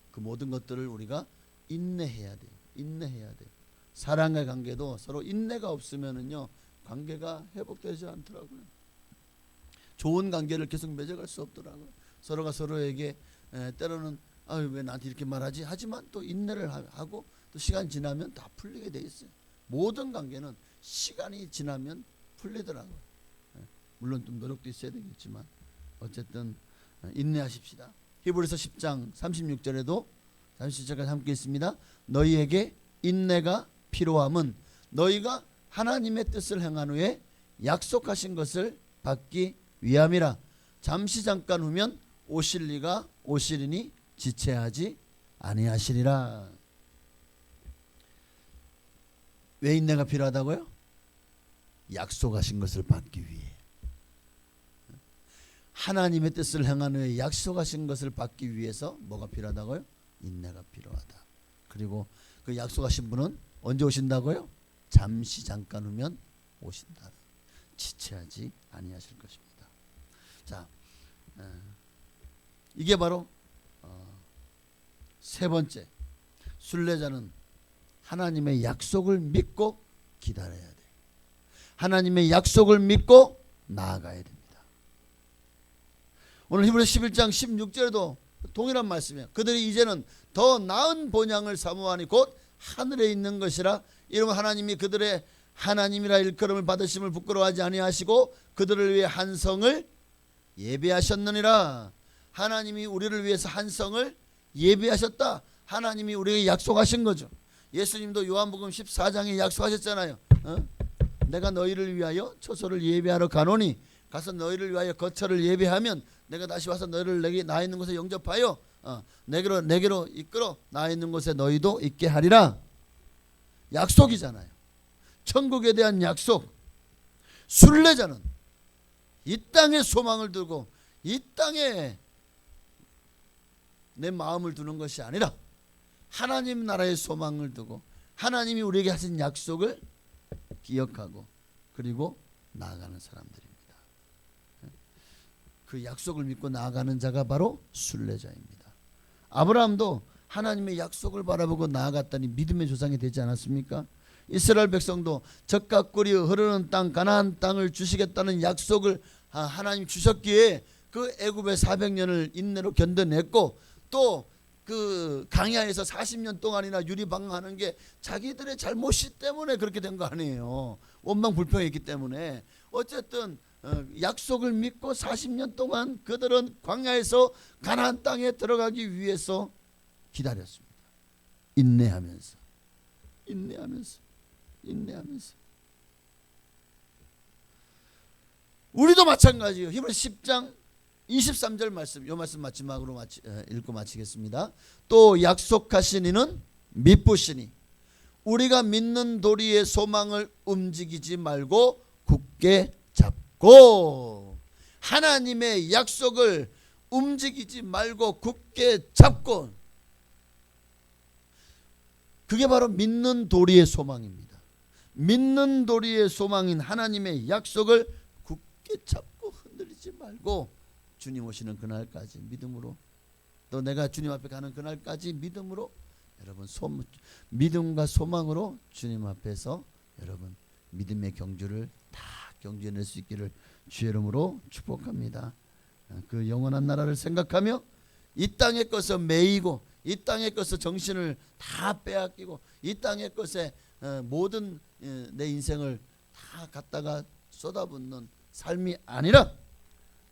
그 모든 것들을 우리가 인내해야 돼요. 인내해야 돼요. 사랑의 관계도 서로 인내가 없으면은요, 관계가 회복되지 않더라고요. 좋은 관계를 계속 맺어갈 수 없더라고요. 서로가 서로에게 때로는 아유 왜 나한테 이렇게 말하지? 하지만 또 인내를 하고 또 시간 지나면 다 풀리게 돼 있어요. 모든 관계는 시간이 지나면 풀리더라고요. 물론 좀 노력도 있어야 되겠지만 어쨌든 인내하십시다. 히브리서 10장 36절에도 37절까지 함께 있습니다. 너희에게 인내가 필요함은 너희가 하나님의 뜻을 행한 후에 약속하신 것을 받기 위함이라. 잠시 잠깐 후면 오실 리가 오시리니 지체하지 아니하시리라. 왜 인내가 필요하다고요? 약속하신 것을 받기 위해. 하나님의 뜻을 행한 후에 약속하신 것을 받기 위해서 뭐가 필요하다고요? 인내가 필요하다. 그리고 그 약속하신 분은 언제 오신다고요? 잠시 잠깐 후면 오신다. 지체하지 아니하실 것입니다. 자, 이게 바로 세 번째, 순례자는 하나님의 약속을 믿고 기다려야 돼요. 하나님의 약속을 믿고 나아가야 됩니다. 오늘 히브리서 11장 16절에도 동일한 말씀이에요. 그들이 이제는 더 나은 본향을 사모하니 곧 하늘에 있는 것이라. 이러면 하나님이 그들의 하나님이라 일컬음을 받으심을 부끄러워하지 아니하시고 그들을 위해 한 성을 예배하셨느니라. 하나님이 우리를 위해서 한 성을 예배하셨다. 하나님이 우리에게 약속하신 거죠. 예수님도 요한복음 14장에 약속하셨잖아요. 내가 너희를 위하여 처소를 예배하러 가노니 가서 너희를 위하여 거처를 예배하면 내가 다시 와서 너희를 나 있는 곳에 영접하여 내게로 이끌어 나 있는 곳에 너희도 있게 하리라. 약속이잖아요. 천국에 대한 약속. 순례자는 이 땅에 소망을 두고 이 땅에 내 마음을 두는 것이 아니라 하나님 나라의 소망을 두고 하나님이 우리에게 하신 약속을 기억하고 그리고 나아가는 사람들입니다. 그 약속을 믿고 나아가는 자가 바로 순례자입니다. 아브라함도 하나님의 약속을 바라보고 나아갔더니 믿음의 조상이 되지 않았습니까? 이스라엘 백성도 젖과 꿀이 흐르는 땅 가나안 땅을 주시겠다는 약속을 하나님 주셨기에 그 애굽의 400년을 인내로 견뎌냈고 또 그 강야에서 40년 동안이나 유리방황하는 게 자기들의 잘못이 때문에 그렇게 된 거 아니에요. 원망불평했기 때문에. 어쨌든 약속을 믿고 40년 동안 그들은 광야에서 가나안 땅에 들어가기 위해서 기다렸습니다. 인내하면서. 우리도 마찬가지예요. 히브리서 10장 23절 말씀, 이 말씀 마지막으로 읽고 마치겠습니다. 또 약속하신 이는 미쁘시니 우리가 믿는 도리의 소망을 움직이지 말고 굳게 잡고. 하나님의 약속을 움직이지 말고 굳게 잡고. 그게 바로 믿는 도리의 소망입니다. 믿는 도리의 소망인 하나님의 약속을 굳게 잡고 흔들리지 말고 주님 오시는 그날까지 믿음으로, 또 내가 주님 앞에 가는 그날까지 믿음으로, 여러분 믿음과 소망으로 주님 앞에서 여러분 믿음의 경주를 다 경주해낼 수 있기를 주의 이름으로 축복합니다. 그 영원한 나라를 생각하며 이 땅의 것에 매이고 이 땅의 것에 정신을 다 빼앗기고 이 땅의 것에 모든 내 인생을 다 갖다가 쏟아붓는 삶이 아니라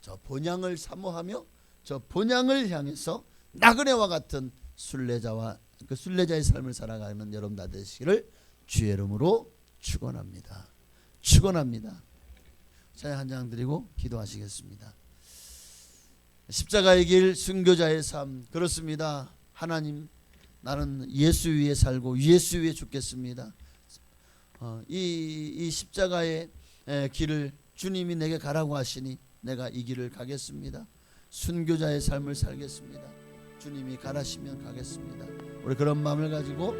저 본향을 사모하며 저 본향을 향해서 나그네와 같은 순례자와 그 순례자의 삶을 살아가는 여러분 다 되시기를 주의 이름으로 축원합니다. 찬양 한 장 드리고 기도하시겠습니다. 십자가의 길, 순교자의 삶. 그렇습니다. 하나님, 나는 예수 위에 살고 예수 위에 죽겠습니다. 이 십자가의 길을 주님이 내게 가라고 하시니 내가 이 길을 가겠습니다. 순교자의 삶을 살겠습니다. 주님이 가라시면 가겠습니다. 우리 그런 마음을 가지고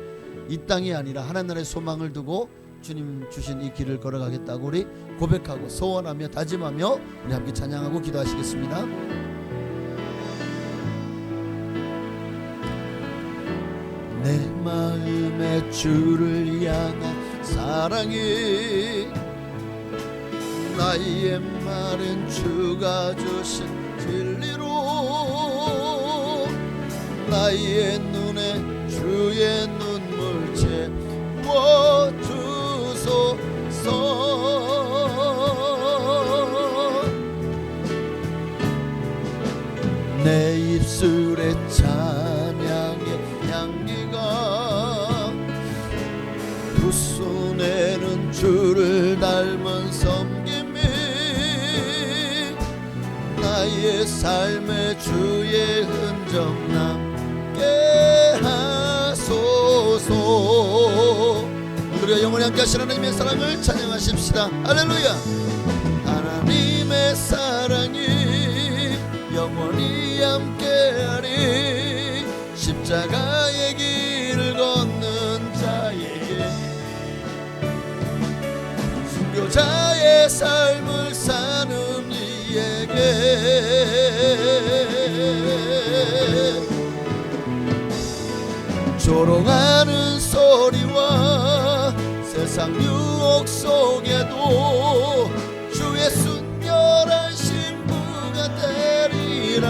이 땅이 아니라 하나님의 소망을 두고 주님 주신 이 길을 걸어가겠다고 우리 고백하고 소원하며 다짐하며 우리 함께 찬양하고 기도하시겠습니다. 내 마음에 주를 향한 사랑이 나의 마른 주가 주신 진리로 나의 눈에 주의 눈물 채워주소서. 내 입술에 찬양의 향기가 부수내는 주를 닮은 섬김이 나의 삶에 주의 흔적 남게 하소서. 우리가 영원히 함께 하시는 하나님의 사랑을 찬양하십시다. 할렐루야. 하나님의 사랑이 영원히 함께하리. 십자가의 길을 걷는 자에게 순교자의 삶을 사는 이에게 조롱하는 소리와 세상 유혹 속에도 주의 순결한 신부가 되리라.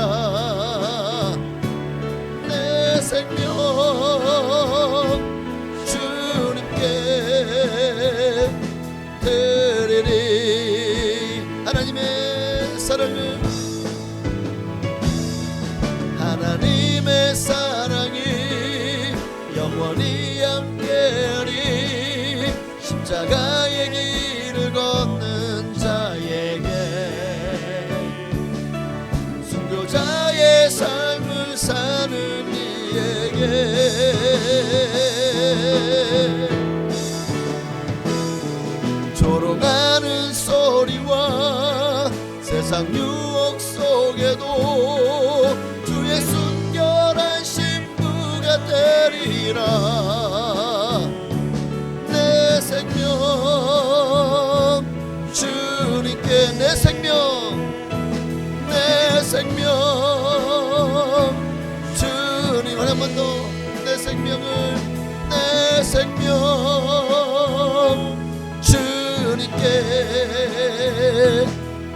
내 생명 주님께 드리리. 하나님의 사랑을 하나님의 사랑이 영원히 함께하리. 십자가의 길을 걷는 자에게 순교자의 삶을 사는 이에게 조롱하는 소리와 세상 유혹 속에도 주의 순결한 신부가 되리라. 내 생명 주님께 내 생명 주님 한 번 더 내 생명 주님께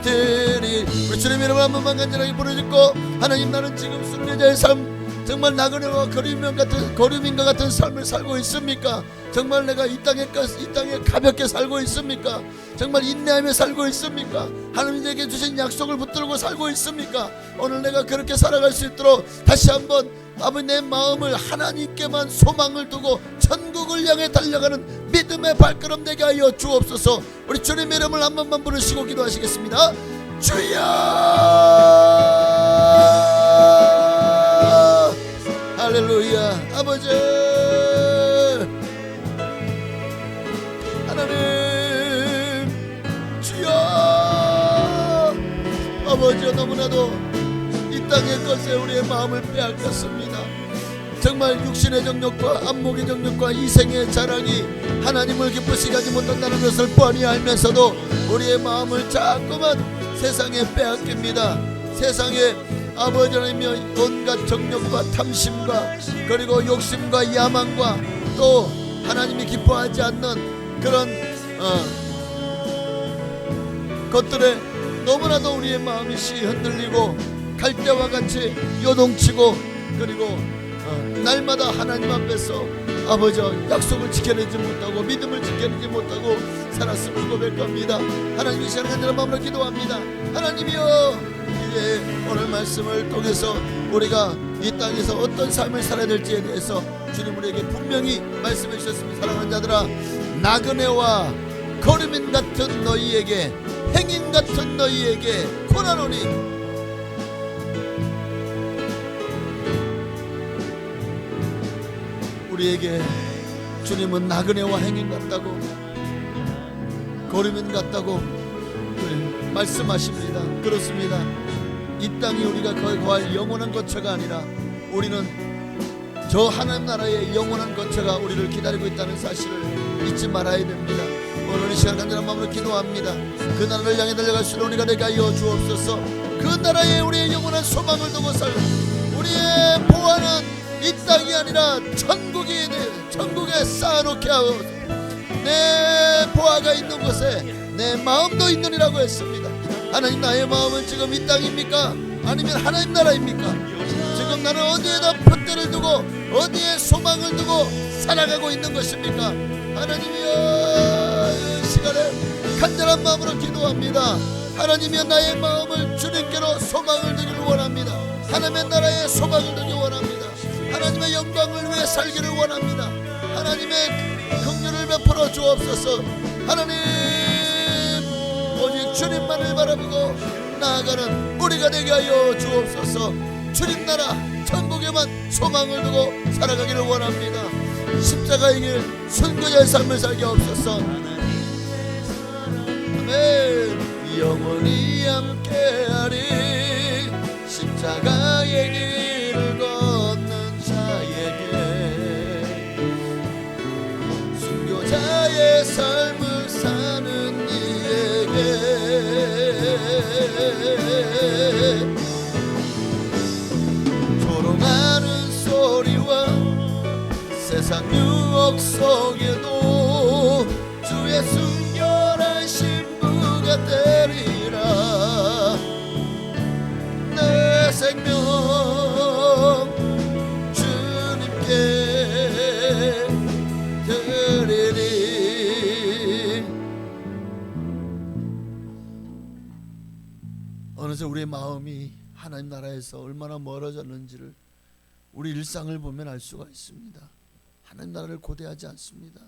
드리. 우리 주님 이름을 한 번만 간절하게 부르짖고 하나님 나는 지금 순례자의 삶 정말 나그네와 거류민과 같은 삶을 살고 있습니까? 정말 내가 이 땅에 가볍게 살고 있습니까? 정말 인내하며 살고 있습니까? 하나님에게 주신 약속을 붙들고 살고 있습니까? 오늘 내가 그렇게 살아갈 수 있도록 다시 한번 아버지 내 마음을 하나님께만 소망을 두고 천국을 향해 달려가는 믿음의 발걸음 되게 하여 주옵소서. 우리 주님 이름을 한 번만 부르시고 기도하시겠습니다. 주여 할렐루야. 아버지 하나님 주여 아버지 너무나도 이 땅의 것에 우리의 마음을 빼앗겼습니다. 정말 육신의 정욕과 안목의 정욕과 이생의 자랑이 하나님을 기쁘시게 하지 못한다는 것을 뻔히 알면서도 우리의 마음을 자꾸만 세상에 빼앗깁니다. 세상에 아버지 하나님이여 온갖 정욕과 탐심과 그리고 욕심과 야망과 또 하나님이 기뻐하지 않는 그런 것들에 너무나도 우리의 마음이 흔들리고 갈대와 같이 요동치고 그리고 날마다 하나님 앞에서 아버지 약속을 지켜내지 못하고 믿음을 지켜내지 못하고 살았음을 고백합니다. 하나님 이 시간 간절한 마음으로 기도합니다. 하나님이여 이제 오늘 말씀을 통해서 우리가 이 땅에서 어떤 삶을 살아야 될지에 대해서 주님 우리에게 분명히 말씀해 주셨습니다. 사랑하는 자들아 나그네와 거류민 같은 너희에게 행인 같은 너희에게 고난오니 우리에게 주님은 나그네와 행인 같다고 거류민 같다고 말씀하십니다. 그렇습니다. 이 땅이 우리가 거할 영원한 거처가 아니라 우리는 저 하나님 나라의 영원한 거처가 우리를 기다리고 있다는 사실을 잊지 말아야 됩니다. 오늘 이 시간 간절한 마음으로 기도합니다. 그 나라를 향해 달려갈 수 있는 우리가 되게 하여 주옵소서. 그 나라에 우리의 영원한 소망을 두고 살 우리의 보화는 이 땅이 아니라 천국에 쌓아놓게 하옵소서. 내 보화가 있는 곳에 내 마음도 있느니라고 했습니다. 하나님, 나의 마음은 지금 이 땅입니까? 아니면 하나님 나라입니까? 지금 나는 어디에다 푯대를 두고 어디에 소망을 두고 살아가고 있는 것입니까? 하나님이여, 이 시간에 간절한 마음으로 기도합니다. 하나님이여, 나의 마음을 주님께로 소망을 두기를 원합니다. 하나님의 나라에 소망을 두기 원합니다. 하나님의 영광을 위해 살기를 원합니다. 하나님의 긍휼을 베풀어 주옵소서. 하나님, 오직 주님만을 바라보고 나아가는 우리가 되게 하여 주옵소서. 주님 나라 천국에만 소망을 두고 살아가기를 원합니다. 십자가의 길 순교자의 삶을 살게 하옵소서. 아멘. 영원히 함께하리. 십자가의 길을 걷는 자에게 순교자의 삶을 사는 이에게 조롱하는 소리와 세상 유혹 속에도 주의 순결한 신부가 되리라. 내 생명 주님께 드리리. 어느새 우리의 마음이 하나님 나라에서 얼마나 멀어졌는지를 우리 일상을 보면 알 수가 있습니다. 하나님 나라를 고대하지 않습니다.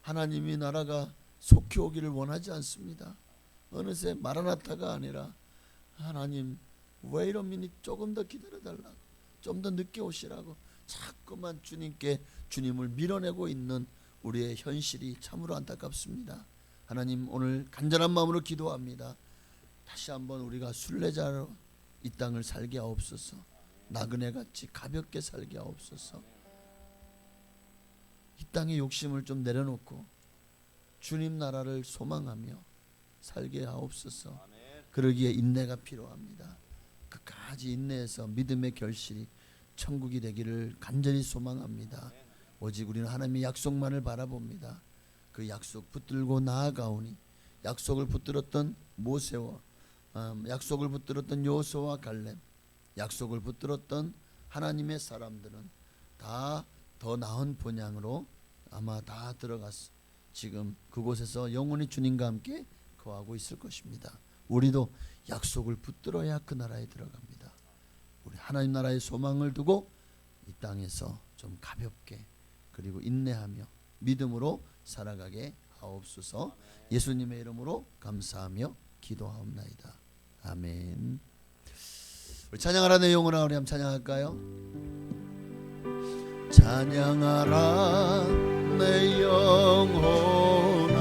하나님이 나라가 속히 오기를 원하지 않습니다. 어느새 마라나타가 아니라 하나님 wait a minute, 조금 더 기다려달라고, 좀 더 늦게 오시라고 자꾸만 주님을 밀어내고 있는 우리의 현실이 참으로 안타깝습니다. 하나님, 오늘 간절한 마음으로 기도합니다. 다시 한번 우리가 순례자로 이 땅을 살게 하옵소서. 나그네같이 가볍게 살게 하옵소서. 이 땅의 욕심을 좀 내려놓고 주님 나라를 소망하며 살게 하옵소서. 그러기에 인내가 필요합니다. 끝까지 인내해서 믿음의 결실이 천국이 되기를 간절히 소망합니다. 오직 우리는 하나님의 약속만을 바라봅니다. 그 약속 붙들고 나아가오니 약속을 붙들었던 모세와 약속을 붙들었던 여호수아와 갈렙, 약속을 붙들었던 하나님의 사람들은 다 더 나은 본향으로 아마 다 들어갔어. 지금 그곳에서 영원히 주님과 함께 거하고 있을 것입니다. 우리도 약속을 붙들어야 그 나라에 들어갑니다. 우리 하나님 나라의 소망을 두고 이 땅에서 좀 가볍게 그리고 인내하며 믿음으로 살아가게 하옵소서. 예수님의 이름으로 감사하며 기도하옵나이다. 아멘. 우리 찬양하라 내 영혼아, 우리 한번 찬양할까요? 찬양하라 내 영혼아,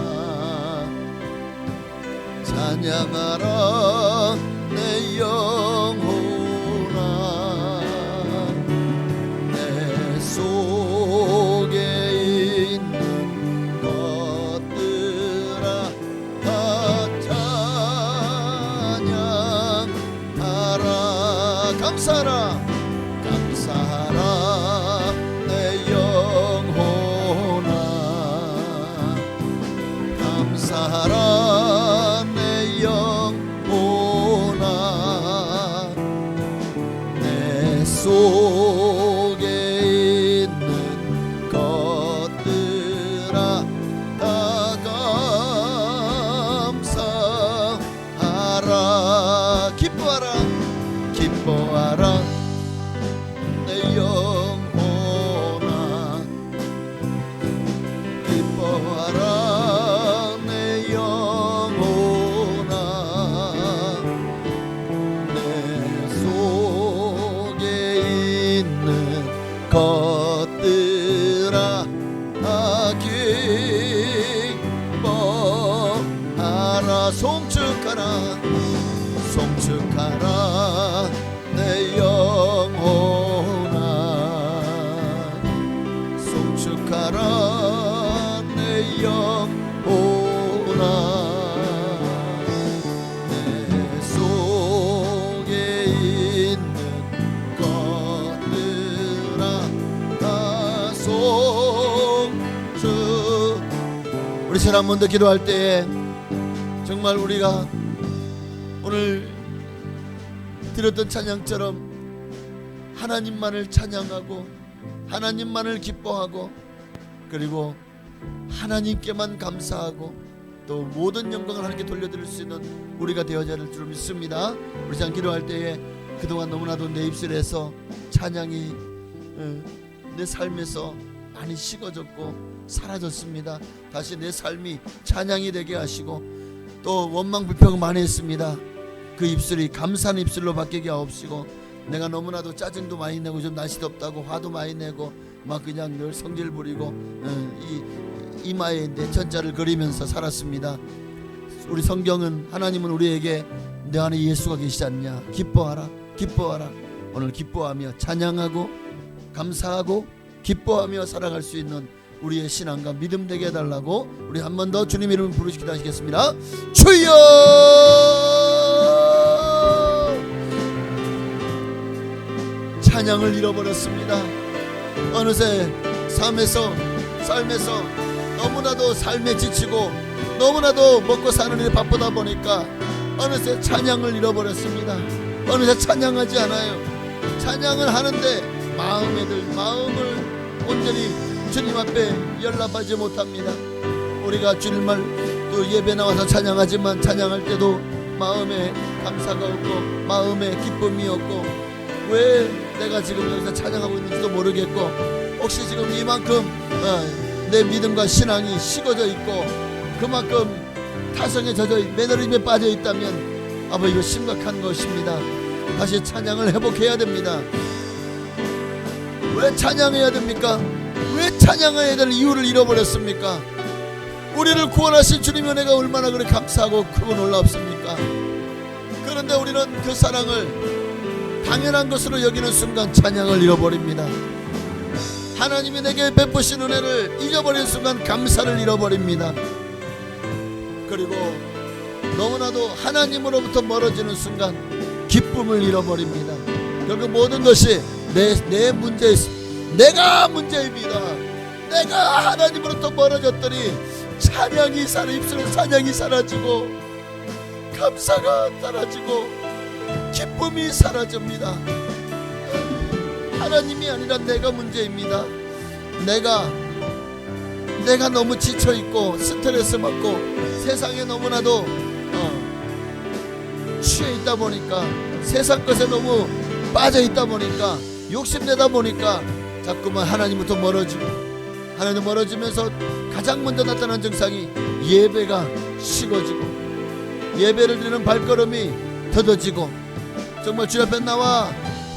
찬양하라 내 영혼아, 내 속에 있는 것들아 다 찬양하라. 감사하라, 감사하라 내 영혼아, 감사하라 내 영혼아, 내 속에 있는 것들아 다 감사하라. 기뻐하라, 기뻐하라 내 영혼아, 기뻐하라 내 영혼아, 내 속에 우리 세 한 번 더 기도할 때에 정말 우리가 오늘 드렸던 찬양처럼 하나님만을 찬양하고 하나님만을 기뻐하고 그리고 하나님께만 감사하고 또 모든 영광을 하나님께 돌려드릴 수 있는 우리가 되어야 될 줄 믿습니다. 우리 참 기도할 때에 그동안 너무나도 내 입술에서 찬양이 내 삶에서 많이 식어졌고 사라졌습니다. 다시 내 삶이 찬양이 되게 하시고 또 원망 불평을 많이 했습니다. 그 입술이 감사한 입술로 바뀌게 하옵시고 내가 너무나도 짜증도 많이 내고 좀 날씨도 덥다고 화도 많이 내고 막 그냥 늘 성질 부리고 이마에 내 천자를 그리면서 살았습니다. 우리 성경은 하나님은 우리에게 내 안에 예수가 계시지 않냐 기뻐하라 기뻐하라. 오늘 기뻐하며 찬양하고 감사하고 기뻐하며 살아갈 수 있는 우리의 신앙과 믿음 되게 해달라고 우리 한 번 더 주님 이름을 부르시기 하시겠습니다. 주여 찬양을 잃어버렸습니다. 어느새 삶에서 너무나도 삶에 지치고 너무나도 먹고 사는 일에 바쁘다 보니까 어느새 찬양을 잃어버렸습니다. 어느새 찬양하지 않아요. 찬양을 하는데 마음을 온전히 주님 앞에 연락하지 못합니다. 우리가 주일날 또 예배 나와서 찬양하지만 찬양할 때도 마음에 감사가 없고 마음에 기쁨이 없고 왜 내가 지금 여기서 찬양하고 있는지도 모르겠고 혹시 지금 이만큼 내 믿음과 신앙이 식어져 있고 그만큼 타성에 젖어 매너리즘에 빠져 있다면 아버 이거 심각한 것입니다. 다시 찬양을 회복해야 됩니다. 왜 찬양해야 됩니까? 왜 찬양해야 될 이유를 잃어버렸습니까? 우리를 구원하신 주님의 은혜가 얼마나 그렇게 감사하고 크고 놀랍습니까? 그런데 우리는 그 사랑을 당연한 것으로 여기는 순간 찬양을 잃어버립니다. 하나님이 내게 베푸신 은혜를 잊어버린 순간 감사를 잃어버립니다. 그리고 너무나도 하나님으로부터 멀어지는 순간 기쁨을 잃어버립니다. 결국 모든 것이 내 문제, 내가 문제입니다. 내가 하나님으로부터 멀어졌더니 찬양이 입술에 찬양이 사라지고 감사가 사라지고 기쁨이 사라집니다. 하나님이 아니라 내가 문제입니다. 내가 너무 지쳐있고 스트레스 받고 세상에 너무나도 취해 있다 보니까 세상 것에 너무 빠져 있다 보니까 욕심내다 보니까 자꾸만 하나님부터 멀어지고 하나님 멀어지면서 가장 먼저 나타난 증상이 예배가 식어지고 예배를 드리는 발걸음이 더뎌지고 정말 주 앞에 나와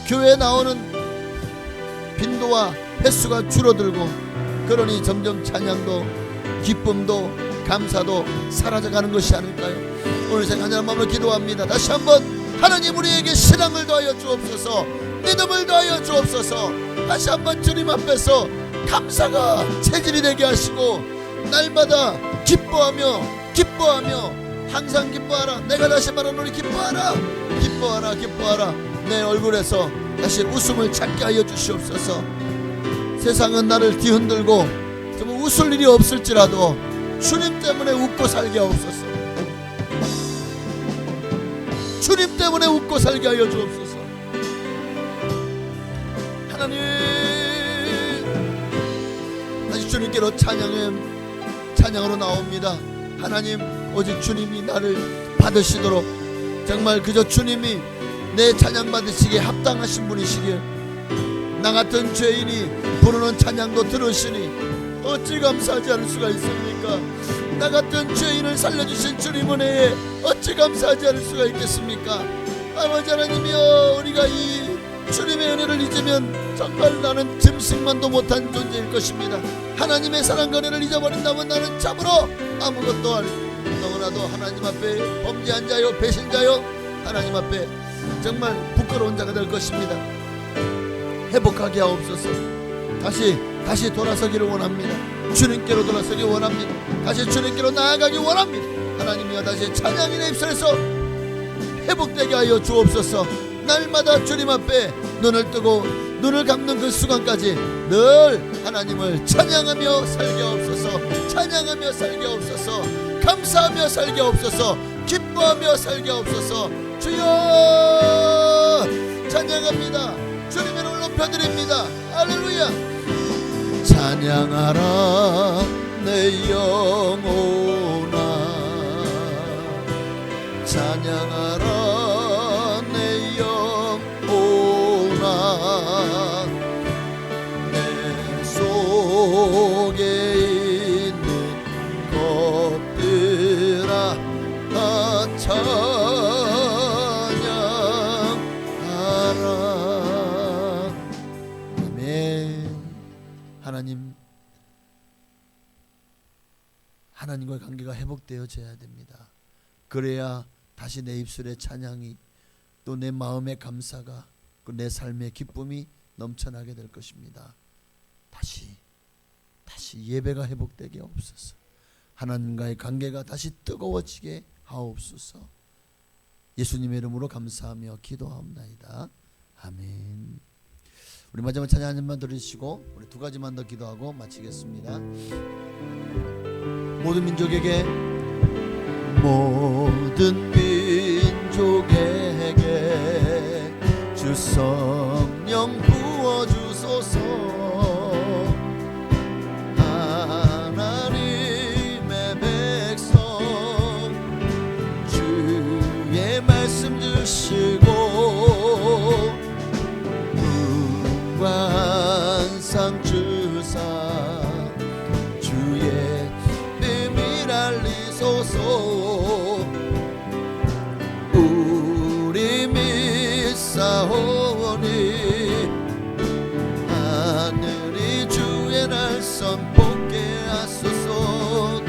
교회에 나오는 빈도와 횟수가 줄어들고 그러니 점점 찬양도 기쁨도 감사도 사라져가는 것이 아닐까요? 오늘 제가 하나님 마음으로 기도합니다. 다시 한번 하나님 우리에게 신앙을 더하여 주옵소서 믿음을 더하여 주옵소서 다시 한번 주님 앞에서 감사가 체질이 되게 하시고 날마다 기뻐하며 항상 기뻐하라. 내가 다시 말하노니 기뻐하라 내 얼굴에서 다시 웃음을 찾게 하여 주시옵소서. 세상은 나를 뒤흔들고 정말 웃을 일이 없을지라도 주님 때문에 웃고 살게 하옵소서. 주님 때문에 웃고 살게 하여 주옵소서. 하나님 다시 주님께로 찬양으로 나옵니다. 하나님 오직 주님이 나를 받으시도록 정말 그저 주님이 내 찬양 받으시기에 합당하신 분이시길 나 같은 죄인이 부르는 찬양도 들으시니 어찌 감사하지 않을 수가 있습니까? 나 같은 죄인을 살려주신 주님 은혜에 어찌 감사하지 않을 수가 있겠습니까? 아버지 하나님이여 우리가 이 주님의 은혜를 잊으면 정말 나는 짐승만도 못한 존재일 것입니다. 하나님의 사랑과 은혜를 잊어버린다면 나는 참으로 아무것도 아니고 너무나도 하나님 앞에 범죄한 자요 배신자요 하나님 앞에 정말 부끄러운 자가 될 것입니다. 회복하게 하옵소서. 다시 돌아서기를 원합니다. 주님께로 돌아서기 원합니다. 다시 주님께로 나아가기 원합니다. 하나님이여 다시 찬양이 내 입술에서 회복되게 하여 주옵소서. 날마다 주님 앞에 눈을 뜨고 눈을 감는 그 순간까지 늘 하나님을 찬양하며 살게 하옵소서. 찬양하며 살게 하옵소서. 감사하며 살게 하옵소서. 기뻐하며 살게 하옵소서. 주여 찬양합니다. 주님의 이름을 높여드립니다. 할렐루야. 찬양하라 내 영혼아, 찬양하라 내 영혼아, 내 속에 있는 것들아 다 찬양하라. 아멘. 하나님과의 관계가 회복되어져야 됩니다. 그래야 다시 내 입술의 찬양이, 또 내 마음의 감사가, 내 삶의 기쁨이 넘쳐나게 될 것입니다. 다시 예배가 회복되게 하옵소서. 하나님과의 관계가 다시 뜨거워지게 하옵소서. 예수님의 이름으로 감사하며 기도하옵나이다. 아멘. 우리 마지막 찬양 한 번만 들으시고 우리 두 가지만 더 기도하고 마치겠습니다. 모든 민족에게, 모든 민족에게 주 성령 부어주소서. 하나님의 백성 주의 말씀 주시고 무관상 주사 주의 비밀 알리소서. 우리 믿사오니 하늘이 주의 날 선포케 하소서.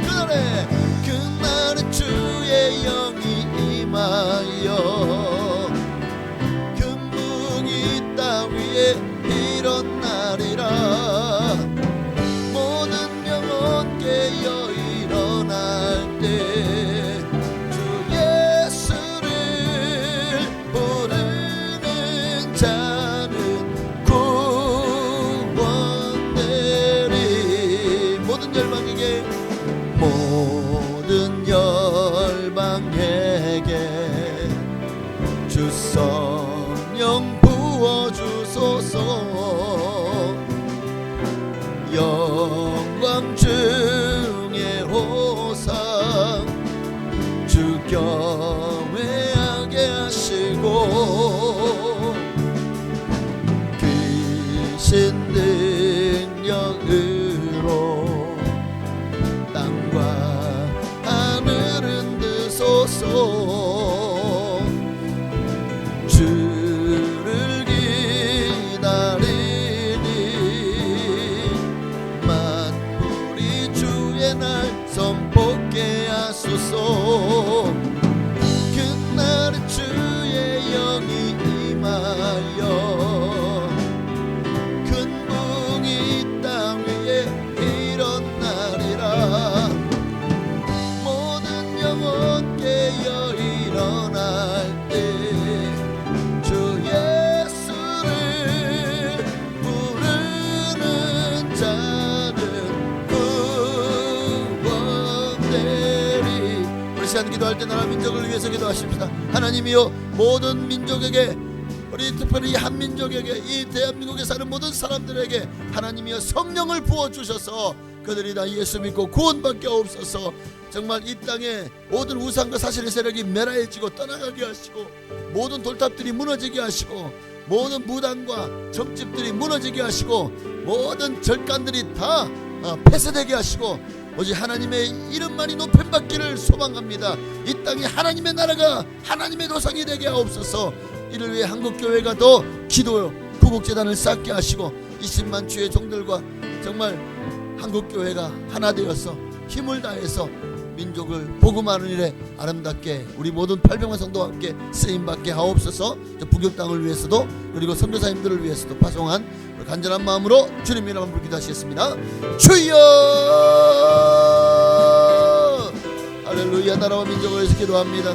그날은 주의 영이 임하여 금붕이 땅 위에 일어나리라. 모든 영혼 깨어 일어날 때 주 예수를 부르는 자는 구원되리. 모든 열방에게, 모든 열방에게 주 성령 부어주소서. 영광 중에 호상 주 경외하게 하시고 크신 능력으로 땅과 하늘은 드소서. 주를 기다리니 만물이 주의 날 선포케 하소서. 그날은 주의 영이 임하여 큰붕이 땅 위에 일어나리라. 모든 영혼 깨어 일어날 때 주 예수를 부르는 자는 구원되리. 우리 시간 기도할 때 나라 민족을 위해서 기도하십시다. 하나님이여, 모든 민족에게, 우리 특별히 한민족에게, 이 대한민국에 사는 모든 사람들에게 하나님이여 성령을 부어주셔서 그들이 다 예수 믿고 구원받게 하옵소서. 정말 이 땅에 모든 우상과 사실의 세력이 멸하여지고 떠나가게 하시고, 모든 돌탑들이 무너지게 하시고, 모든 무당과 정집들이 무너지게 하시고, 모든 절간들이 다 폐쇄되게 하시고, 오직 하나님의 이름만이 높임받기를 소망합니다. 이 땅에 하나님의 나라가 하나님의 도성이 되게 하옵소서. 이를 위해 한국교회가 더 기도 구국재단을 쌓게 하시고 20만 주의 종들과 정말 한국교회가 하나 되어서 힘을 다해서 민족을 복음하는 일에 아름답게 우리 모든 800만 성도와 함께 쓰임받게 하옵소서. 북녘 땅을 위해서도, 그리고 선교사님들을 위해서도 파송한 간절한 마음으로 주님 이름으로 기도하시겠습니다. 주여! 할렐루야. 나라와 민족을 위해서 기도합니다.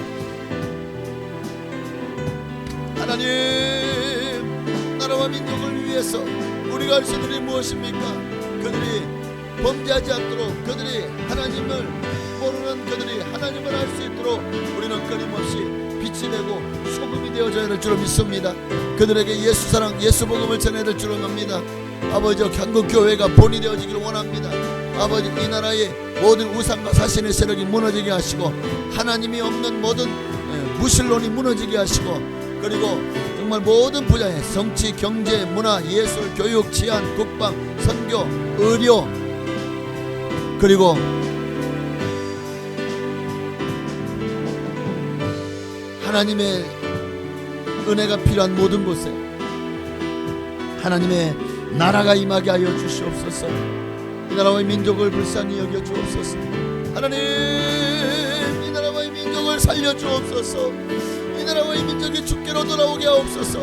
하나님, 나라와 민족을 위해서 우리가 할 수 있는 일이 무엇입니까? 그들이 범죄하지 않도록, 그들이 하나님을 모르는 그들이 하나님을 알 수 있도록 우리는 끊임없이 빛이 되고 소금이 되어져야 될 줄로 믿습니다. 그들에게 예수 사랑, 예수 복음을 전해야 될 줄로 압니다. 아버지, 한국교회가 본이 되어지기를 원합니다. 아버지, 이 나라의 모든 우상과 사신의 세력이 무너지게 하시고 하나님이 없는 모든 무신론이 무너지게 하시고, 그리고 정말 모든 분야에 정치, 경제, 문화, 예술, 교육, 치안, 국방, 선교, 의료, 그리고 하나님의 은혜가 필요한 모든 곳에 하나님의 나라가 임하게 하여 주시옵소서. 이 나라와 민족을 불쌍히 여겨 주옵소서. 하나님, 이 나라와 민족을 살려 주옵소서. 이 나라와 민족이 주께로 돌아오게 하옵소서.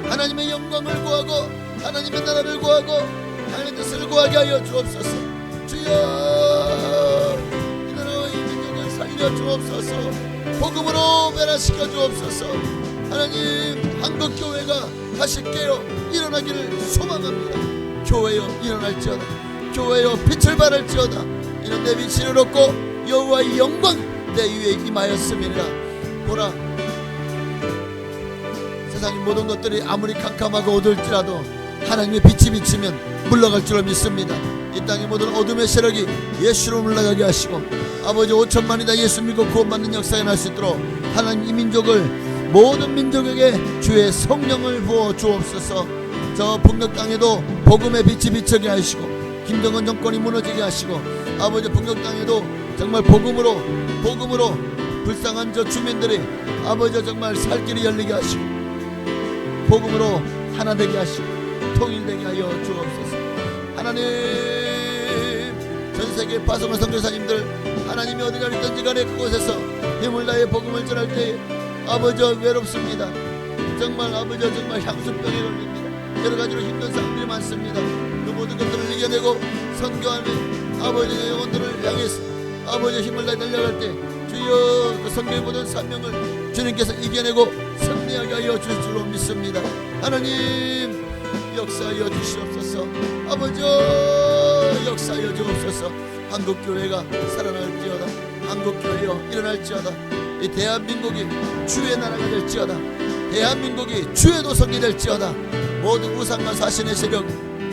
하나님의 영광을 구하고 하나님의 나라를 구하고 하나님의 뜻을 구하게 하여 주옵소서. 주여, 이 나라와 민족을 살려 주옵소서. 복음으로 변화시켜 주옵소서. 하나님, 한국교회가 다시 깨어 일어나기를 소망합니다. 교회여 일어날지어다. 교회여 빛을 발할지어다. 이는 내 빛을 얻고 여호와의 영광 내 위에 임하였음이니라. 보라, 세상의 모든 것들이 아무리 캄캄하고 어두울지라도 하나님의 빛이 비치면 물러갈 줄로 믿습니다. 이 땅의 모든 어둠의 세력이 예수로 물러가게 하시고, 아버지, 5천만이 다 예수 믿고 구원받는 역사가 날 수 있도록 하나님, 이 민족을, 모든 민족에게 주의 성령을 부어 주옵소서. 저 북녘 땅에도 복음의 빛이 비치게 하시고, 김정은 정권이 무너지게 하시고, 아버지, 북녘 땅에도 정말 복음으로 불쌍한 저 주민들이 아버지 정말 살 길이 열리게 하시고, 복음으로 하나 되게 하시고 통일되게 하여 주옵소서. 하나님, 전세계 파송한 선교사님들, 하나님이 어디가 있든지 간에 그곳에서 힘을 다해 복음을 전할 때에 아버지 외롭습니다. 정말 아버지 정말 향수병에 걸립니다. 여러가지로 힘든 사람들이 많습니다. 그 모든 것들을 이겨내고 선교하는 아버지의 영혼들을 향해서 아버지의 힘을 다해 달려갈 때 주여, 그 선교의 모든 사명을 주님께서 이겨내고 승리하게 하여 주실 줄로 믿습니다. 하나님, 역사하여 주시옵소서. 아버지, 역사하여 주옵소서. 한국교회가 살아날지어다. 한국교회여 일어날지어다. 이 대한민국이 주의 나라가 될지어다. 대한민국이 주의 도성이 될지어다. 모든 우상과 사신의 세력,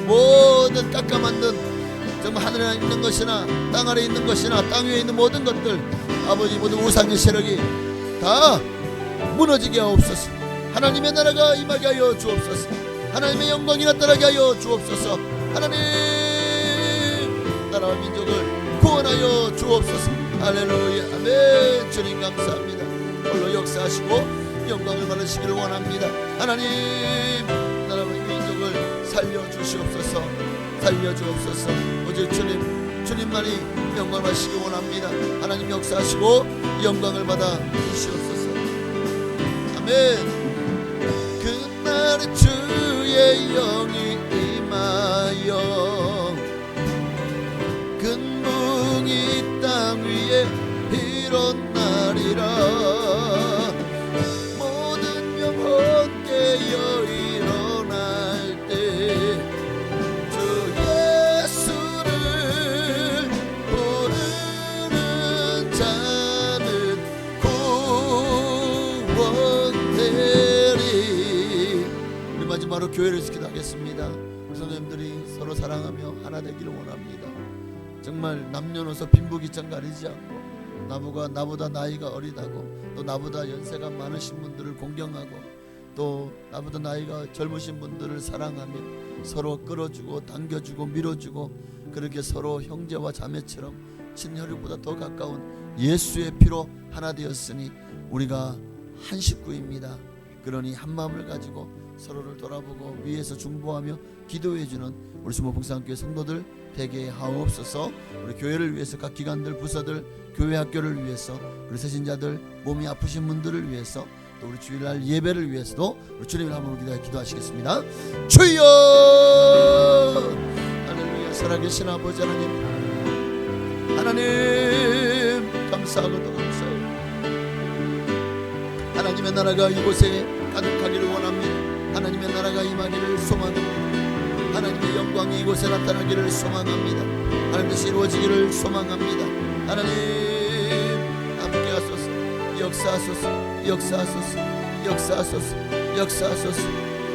모든 깎아만든 정말 하늘에 있는 것이나 땅 아래 있는 것이나 땅 위에 있는 모든 것들, 아버지, 모든 우상의 세력이 다 무너지게 하옵소서. 하나님의 나라가 임하게 하여 주옵소서. 하나님의 영광이 나타나게 하여 주옵소서. 하나님, 나라와 민족을 구원하여 주옵소서. 할렐루야, 아멘. 주님 감사합니다. 홀로 역사하시고 영광을 받으시기를 원합니다. 하나님, 나라와 민족을 살려주시옵소서. 살려주옵소서. 오직 주님만이 영광을 받으시기 원합니다. 하나님, 역사하시고 영광을 받아 주시옵소서. 아멘. 그날 주의 영이 임하여 근붕이 땅 위에 일어나리라. 모든 영혼 깨어 일어날 때 주 예수를 부르는 자는 구원되리. 우리 마지막으로 교회를 기도하겠습니다. 성도님들이 서로 사랑하며 하나 되기를 원합니다. 정말 남녀노소 빈부귀천 가리지 않고, 나보다 나이가 어리다고, 또 나보다 연세가 많으신 분들을 공경하고, 또 나보다 나이가 젊으신 분들을 사랑하며 서로 끌어주고 당겨주고 밀어주고, 그렇게 서로 형제와 자매처럼 친혈육보다 더 가까운 예수의 피로 하나 되었으니 우리가 한 식구입니다. 그러니 한 마음을 가지고 서로를 돌아보고 위에서 중보하며 기도해주는 우리 수목봉사교회 성도들 되게 하옵소서. 우리 교회를 위해서, 각 기관들, 부서들, 교회 학교를 위해서, 우리 세신자들, 몸이 아프신 분들을 위해서, 또 우리 주일날 예배를 위해서도 우리 주님을 한번 기도하시겠습니다. 주여, 할렐루야. 살아계신 아버지 하나님, 하나님 감사하고 또 감사해요. 하나님의 나라가 이곳에 가득하기를 원합니다. 하나님의 나라가 임하기를 소망합니다. 하나님의 하나님의 영광이 이곳에 나타나기를 소망합니다. 하나님 뜻이 이루어지기를 소망합니다. 하나님 함께 하소서. 역사하소서. 역사하소서. 역사하소서. 역사하소서.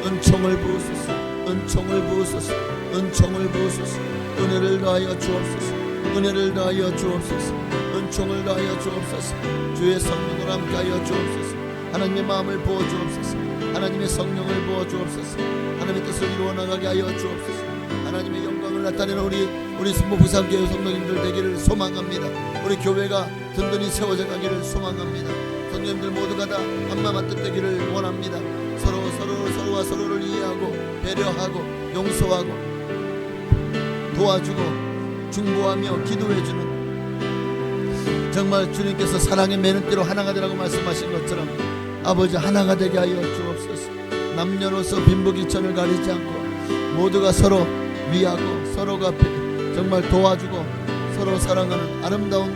은총을 부으소서. 은총을 부으소서. 은총을 부으소서. 은혜를 더하여 주옵소서. 은혜를 더하여 주옵소서. 은총을 더하여 주옵소서. 주의 성령을 함께하여 주옵소서. 하나님의 마음을 부어 주옵소서. 하나님의 성령을 부어 주옵소서. 하나님의 뜻을 이루어 나가게 하여 주옵소서. 하나님의 영광을 나타내는 우리 순복 부산교회 성도님들 되기를 소망합니다. 우리 교회가 든든히 세워져 가기를 소망합니다. 성도님들 모두가 다 한마음 뜻 되기를 원합니다. 서로와 서로를 이해하고 배려하고 용서하고 도와주고 중보하며 기도해주는, 정말 주님께서 사랑의 매는띠로 하나가 되라고 말씀하신 것처럼 아버지 하나가 되게 하여 주옵소서. 남녀노소 빈부귀천을 가리지 않고 모두가 서로 위하고 서로가 정말 도와주고 서로 사랑하는 아름다운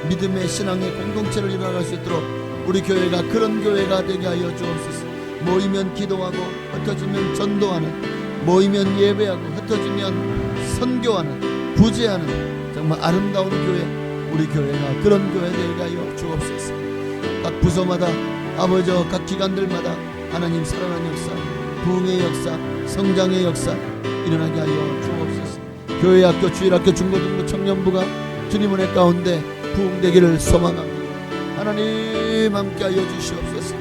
믿음의 신앙의 공동체를 이뤄나갈 수 있도록 우리 교회가 그런 교회가 되게 하여 주옵소서. 모이면 기도하고 흩어지면 전도하는, 모이면 예배하고 흩어지면 선교하는, 구제하는 정말 아름다운 교회, 우리 교회가 그런 교회 되게 하여 주옵소서. 각 부서마다 아버지 각 기관들마다 하나님 살아난 역사, 부흥의 역사, 성장의 역사 일어나게 하여 주옵소서. 교회, 학교, 주일학교, 중고등부, 청년부가 주님 은혜 가운데 부흥되기를 소망합니다. 하나님 함께하여 주시옵소서.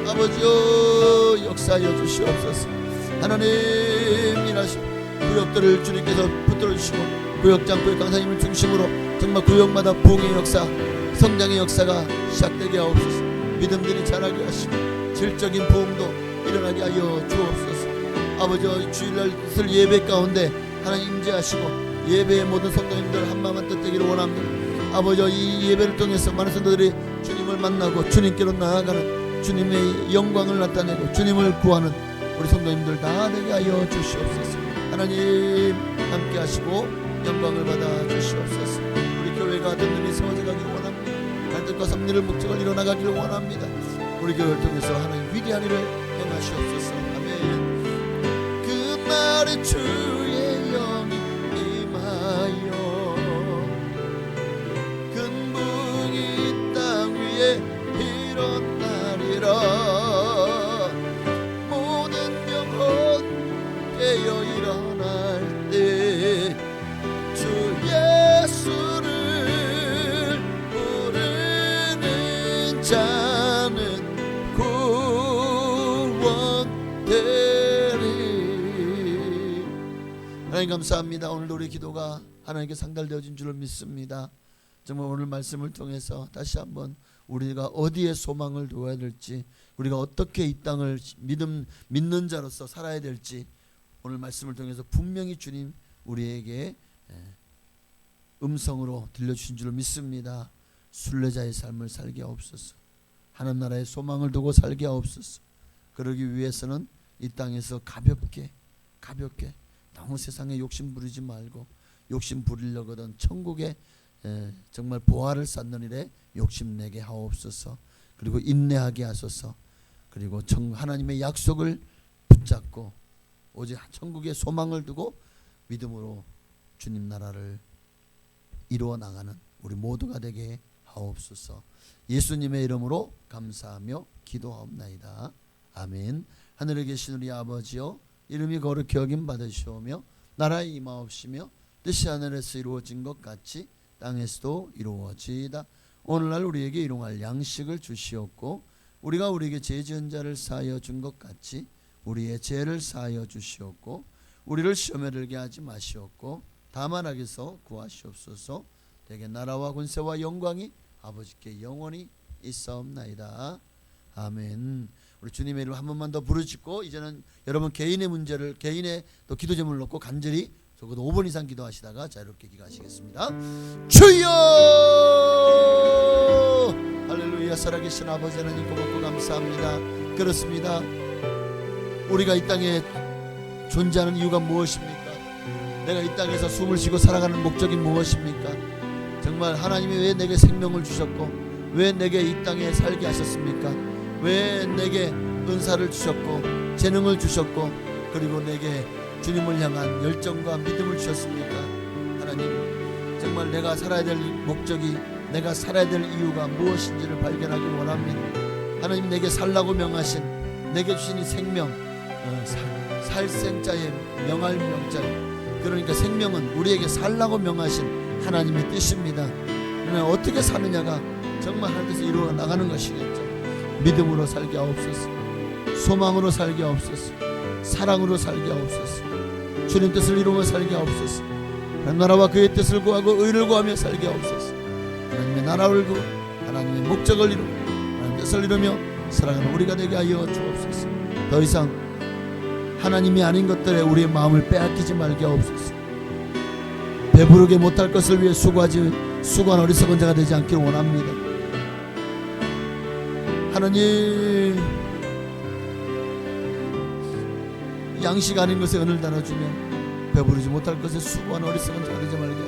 아버지여 역사하여 주시옵소서. 하나님 일하시고 구역들을 주님께서 붙들어 주시고 구역장, 구역 강사님을 중심으로 정말 구역마다 부흥의 역사, 성장의 역사가 시작되게 하옵소서. 믿음들이 자라게 하시고 질적인 부흥도 일어나게 하여 주옵소서. 아버지 주일날 있을 예배 가운데 하나님 임재하시고 예배의 모든 성도님들 한마음 뜻 되기를 원합니다. 아버지 이 예배를 통해서 많은 성도들이 주님을 만나고 주님께로 나아가는, 주님의 영광을 나타내고 주님을 구하는 우리 성도님들 다 되게 하여 주시옵소서. 하나님 함께 하시고 영광을 받아 주시옵소서. 우리 교회가 든든히 세워져 가기를 원합니다. 하나님 뜻과 섭리를 목적을 이뤄나가기를 원합니다. 우리 교회를 통해서 하나님 위대한 일을 행하시옵소서. 아멘. 그날에 주의 영이 임하여 근붕이 땅 위에 일어나리라. 모든 영혼 깨어 일어날 때 주 예수를 부르는 자는 구원되리. 하나님 감사합니다. 오늘도 우리 기도가 하나님께 상달되어진 줄을 믿습니다. 정말 오늘 말씀을 통해서 다시 한번 우리가 어디에 소망을 두어야 될지, 우리가 어떻게 이 땅을 믿는 자로서 살아야 될지 오늘 말씀을 통해서 분명히 주님 우리에게 음성으로 들려주신 줄을 믿습니다. 순례자의 삶을 살게 하옵소서. 하나님 나라에 소망을 두고 살게 하옵소서. 그러기 위해서는 이 땅에서 가볍게 너무 세상에 욕심 부리지 말고, 욕심 부리려거든 천국에 정말 보화를 쌓는 일에 욕심내게 하옵소서. 그리고 인내하게 하소서. 그리고 하나님의 약속을 붙잡고 오직 천국에 소망을 두고 믿음으로 주님 나라를 이루어 나가는 우리 모두가 되게 하옵소서. 예수님의 이름으로 감사하며 기도하옵나이다. 아멘. 하늘에 계신 우리 아버지여, 이름이 거룩히 여김 받으시오며 나라에 임하옵시며 뜻이 하늘에서 이루어진 것 같이 땅에서도 이루어지이다. 오늘날 우리에게 일용할 양식을 주시옵고 우리가 우리에게 죄 지은 자를 사하여 준 것 같이 우리의 죄를 사하여 주시옵고 우리를 시험에 들게 하지 마시옵고 다만 악에서 구하시옵소서. 대개 나라와 권세와 영광이 아버지께 영원히 있사옵나이다. 아멘. 우리 주님의 이름 한 번만 더 부르짖고 이제는 여러분 개인의 문제를, 개인의 또 기도 제목을 놓고 간절히 적어도 5분 이상 기도하시다가 자유롭게 기도하시겠습니다. 주여! 할렐루야. 살아계신 아버지 하나님 고맙고 감사합니다. 그렇습니다. 우리가 이 땅에 존재하는 이유가 무엇입니까? 내가 이 땅에서 숨을 쉬고 살아가는 목적이 무엇입니까? 정말 하나님이 왜 내게 생명을 주셨고 왜 내게 이 땅에 살게 하셨습니까? 왜 내게 은사를 주셨고 재능을 주셨고 그리고 내게 주님을 향한 열정과 믿음을 주셨습니까? 하나님, 정말 내가 살아야 될 목적이, 내가 살아야 될 이유가 무엇인지를 발견하기 원합니다. 하나님, 내게 살라고 명하신, 내게 주신 이 생명, 살생자의 명할 명자, 그러니까 생명은 우리에게 살라고 명하신 하나님의 뜻입니다. 그러나 어떻게 사느냐가 정말 하나님께서 이루어 나가는 것이겠죠. 믿음으로 살게 하옵소서, 소망으로 살게 하옵소서, 사랑으로 살게 하옵소서, 주님 뜻을 이루며 살게 하옵소서, 나라와 그의 뜻을 구하고 의를 구하며 살게 하옵소서. 하나님의 나라를 구하고 하나님의 목적을 이루고 하나님의 뜻을 이루며 살아가는 우리가 되게 하여 주옵소서. 더 이상 하나님이 아닌 것들에 우리의 마음을 빼앗기지 말게 하옵소서. 배부르게 못할 것을 위해 수고한 어리석은 자가 되지 않기를 원합니다. 하나님, 양식 아닌 것에 은을 나눠주며 배부르지 못할 것에 수고한 어리석은 자가 되지 말게